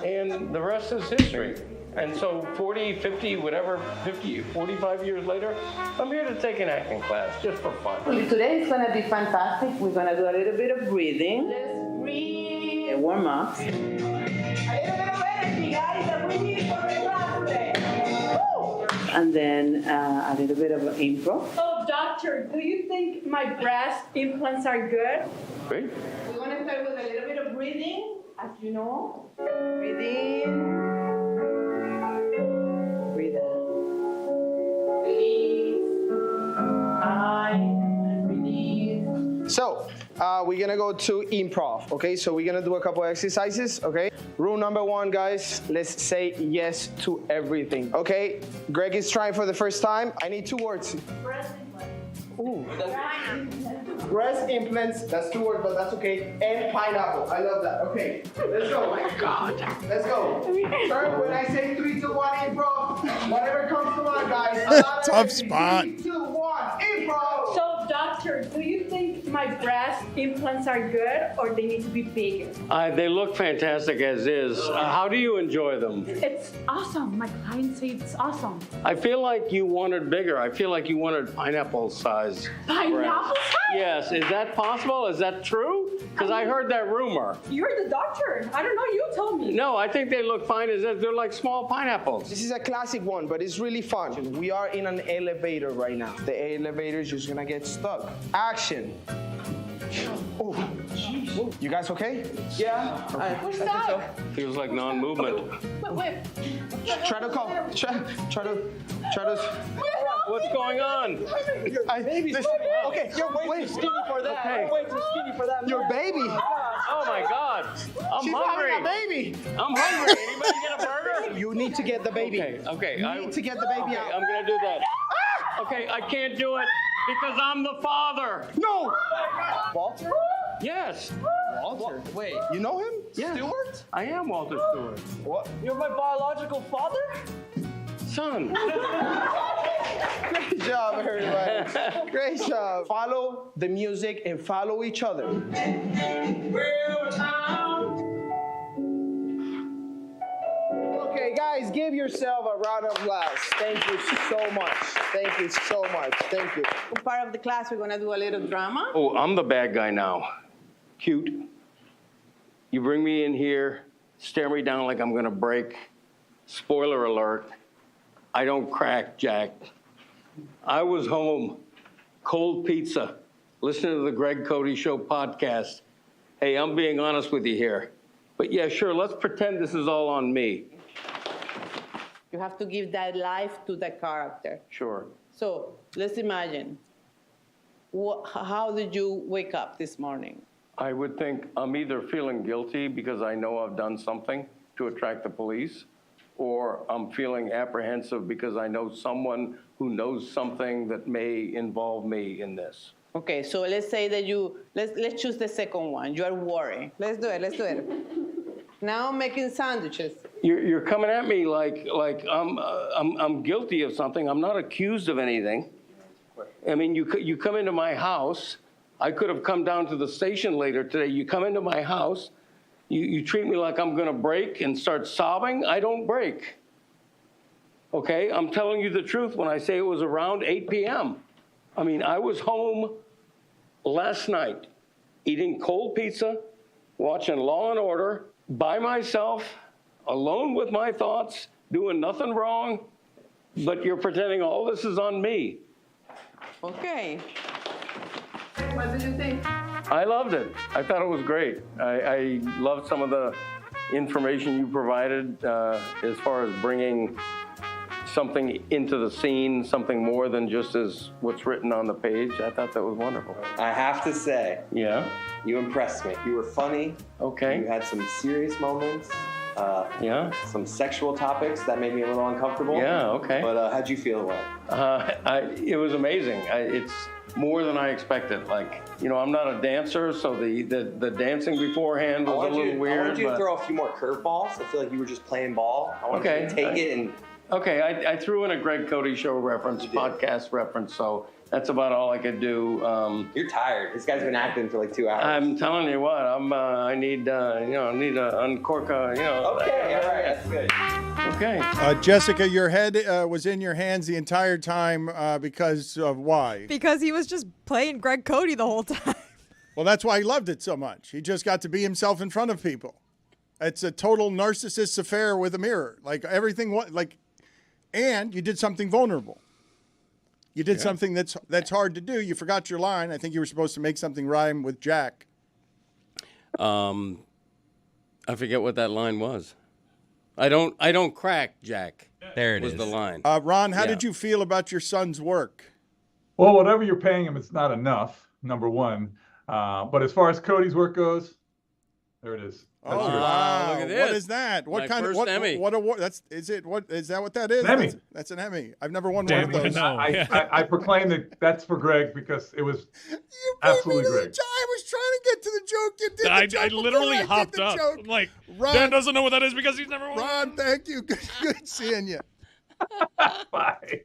and the rest is history. And so 40, 50, whatever, 50, 45 years later, I'm here to take an acting class just for fun. Today is going to be fantastic. We're going to do a little bit of breathing. Let's breathe. A warm up. A little bit of energy, guys, that we need for the class today. Woo! And then a little bit of improv. Oh, doctor, do you think my breast implants are good? Great. We're going to start with a little bit of breathing, as you know. Breathe in. Breathe out. Release. Release. So, we're gonna go to improv, okay? So we're gonna do a couple exercises, okay? Rule number one, guys, let's say yes to everything, okay? Greg is trying for the first time. I need 2 words. Ooh. Breast implants, that's 2 words, but that's okay. And pineapple, I love that. Okay, let's go. Oh my God. Let's go. Turn when I say 3, 2, 1, improv. Whatever comes to mind, guys. Tough spot. 3, 2, 1, improv. So, doctor, do you think my breast implants are good or they need to be bigger? They look fantastic as is. How do you enjoy them? It's awesome. My clients say it's awesome. I feel like you wanted bigger. I feel like you wanted pineapple size. Pineapple size? Yes. Is that possible? Is that true? Because I heard that rumor. You're the doctor. I don't know. You told me. No, I think they look fine as if they're like small pineapples. This is a classic one, but it's really fun. We are in an elevator right now. The elevator is just gonna get stuck. Action. Oh, you guys okay? Yeah. I think so. Feels like non-movement. Wait. Try to call. Try to. What's going on? Okay, you're way too skinny for that. Okay. You're way too skinny for that. Your baby. Oh my God. I'm She's hungry. having a baby. I'm hungry. Anybody get a burger? You need to get the baby. Okay. You need to get the baby out. I'm gonna do that. Okay, I can't do it because I'm the father. No. Walter? Yes. Walter? Wait, you know him? Yeah. Stewart? I am Walter Stewart. What? You're my biological father? Son. Great job, everybody. Great job. Follow the music and follow each other. Okay, guys, give yourself a round of applause. Thank you so much. Thank you so much. Thank you. Part of the class, we're going to do a little drama. Oh, I'm the bad guy now. Cute. You bring me in here, stare me down like I'm gonna break. Spoiler alert, I don't crack, Jack. I was home, cold pizza, listening to the Greg Cody Show podcast. Hey, I'm being honest with you here. But yeah, sure, let's pretend this is all on me. You have to give that life to the character. Sure. So let's imagine. How did you wake up this morning? I would think I'm either feeling guilty because I know I've done something to attract the police, or I'm feeling apprehensive because I know someone who knows something that may involve me in this. Okay, so let's say that let's choose the second one. You are worried. Let's do it. Now I'm making sandwiches. You're coming at me like I'm guilty of something. I'm not accused of anything. I mean, you come into my house. I could have come down to the station later today. You come into my house. You treat me like I'm going to break and start sobbing. I don't break. Okay? I'm telling you the truth when I say it was around 8 p.m. I mean, I was home last night eating cold pizza, watching Law and Order by myself, alone with my thoughts, doing nothing wrong, but you're pretending all this is on me. Okay. What did you think? I loved it. I thought it was great. I loved some of the information you provided as far as bringing something into the scene, something more than just as what's written on the page. I thought that was wonderful. I have to say, Yeah? you impressed me. You were funny. Okay. You had some serious moments. Yeah? Some sexual topics that made me a little uncomfortable. Yeah, okay. But how'd you feel it went? It was amazing. It's more than I expected. Like, you know, I'm not a dancer, so the dancing beforehand was a little weird. I wanted you to but- throw a few more curveballs. I feel like you were just playing ball. I wanted you to take it and... Okay, I threw in a Greg Cody Show reference, podcast reference, so that's about all I could do. You're tired. This guy's been acting for like 2 hours. I'm telling you what, I need to uncork a, Okay, all right, that's good. Okay. Jessica, your head was in your hands the entire time because of why? Because he was just playing Greg Cody the whole time. Well, that's why he loved it so much. He just got to be himself in front of people. It's a total narcissist affair with a mirror. Like everything, and you did something vulnerable. You did something that's hard to do. You forgot your line. I think you were supposed to make something rhyme with Jack. I forget what that line was. I don't crack, Jack. There it was is. the line. Ron, how did you feel about your son's work? Well, whatever you're paying him, it's not enough, number one. But as far as Cody's work goes, There it is. Oh wow! Look at What this. is that? What My kind of first what? Emmy. What award? Is that what that is? An Emmy. That's an Emmy. I've never won Damn, one of those. I proclaim that that's for Greg because it was absolutely great. I was trying to get to the joke. You did the joke I before literally I did hopped the up. joke. I'm like, Ron, Dan doesn't know what that is because he's never won. Ron, thank you. Good seeing you. Bye.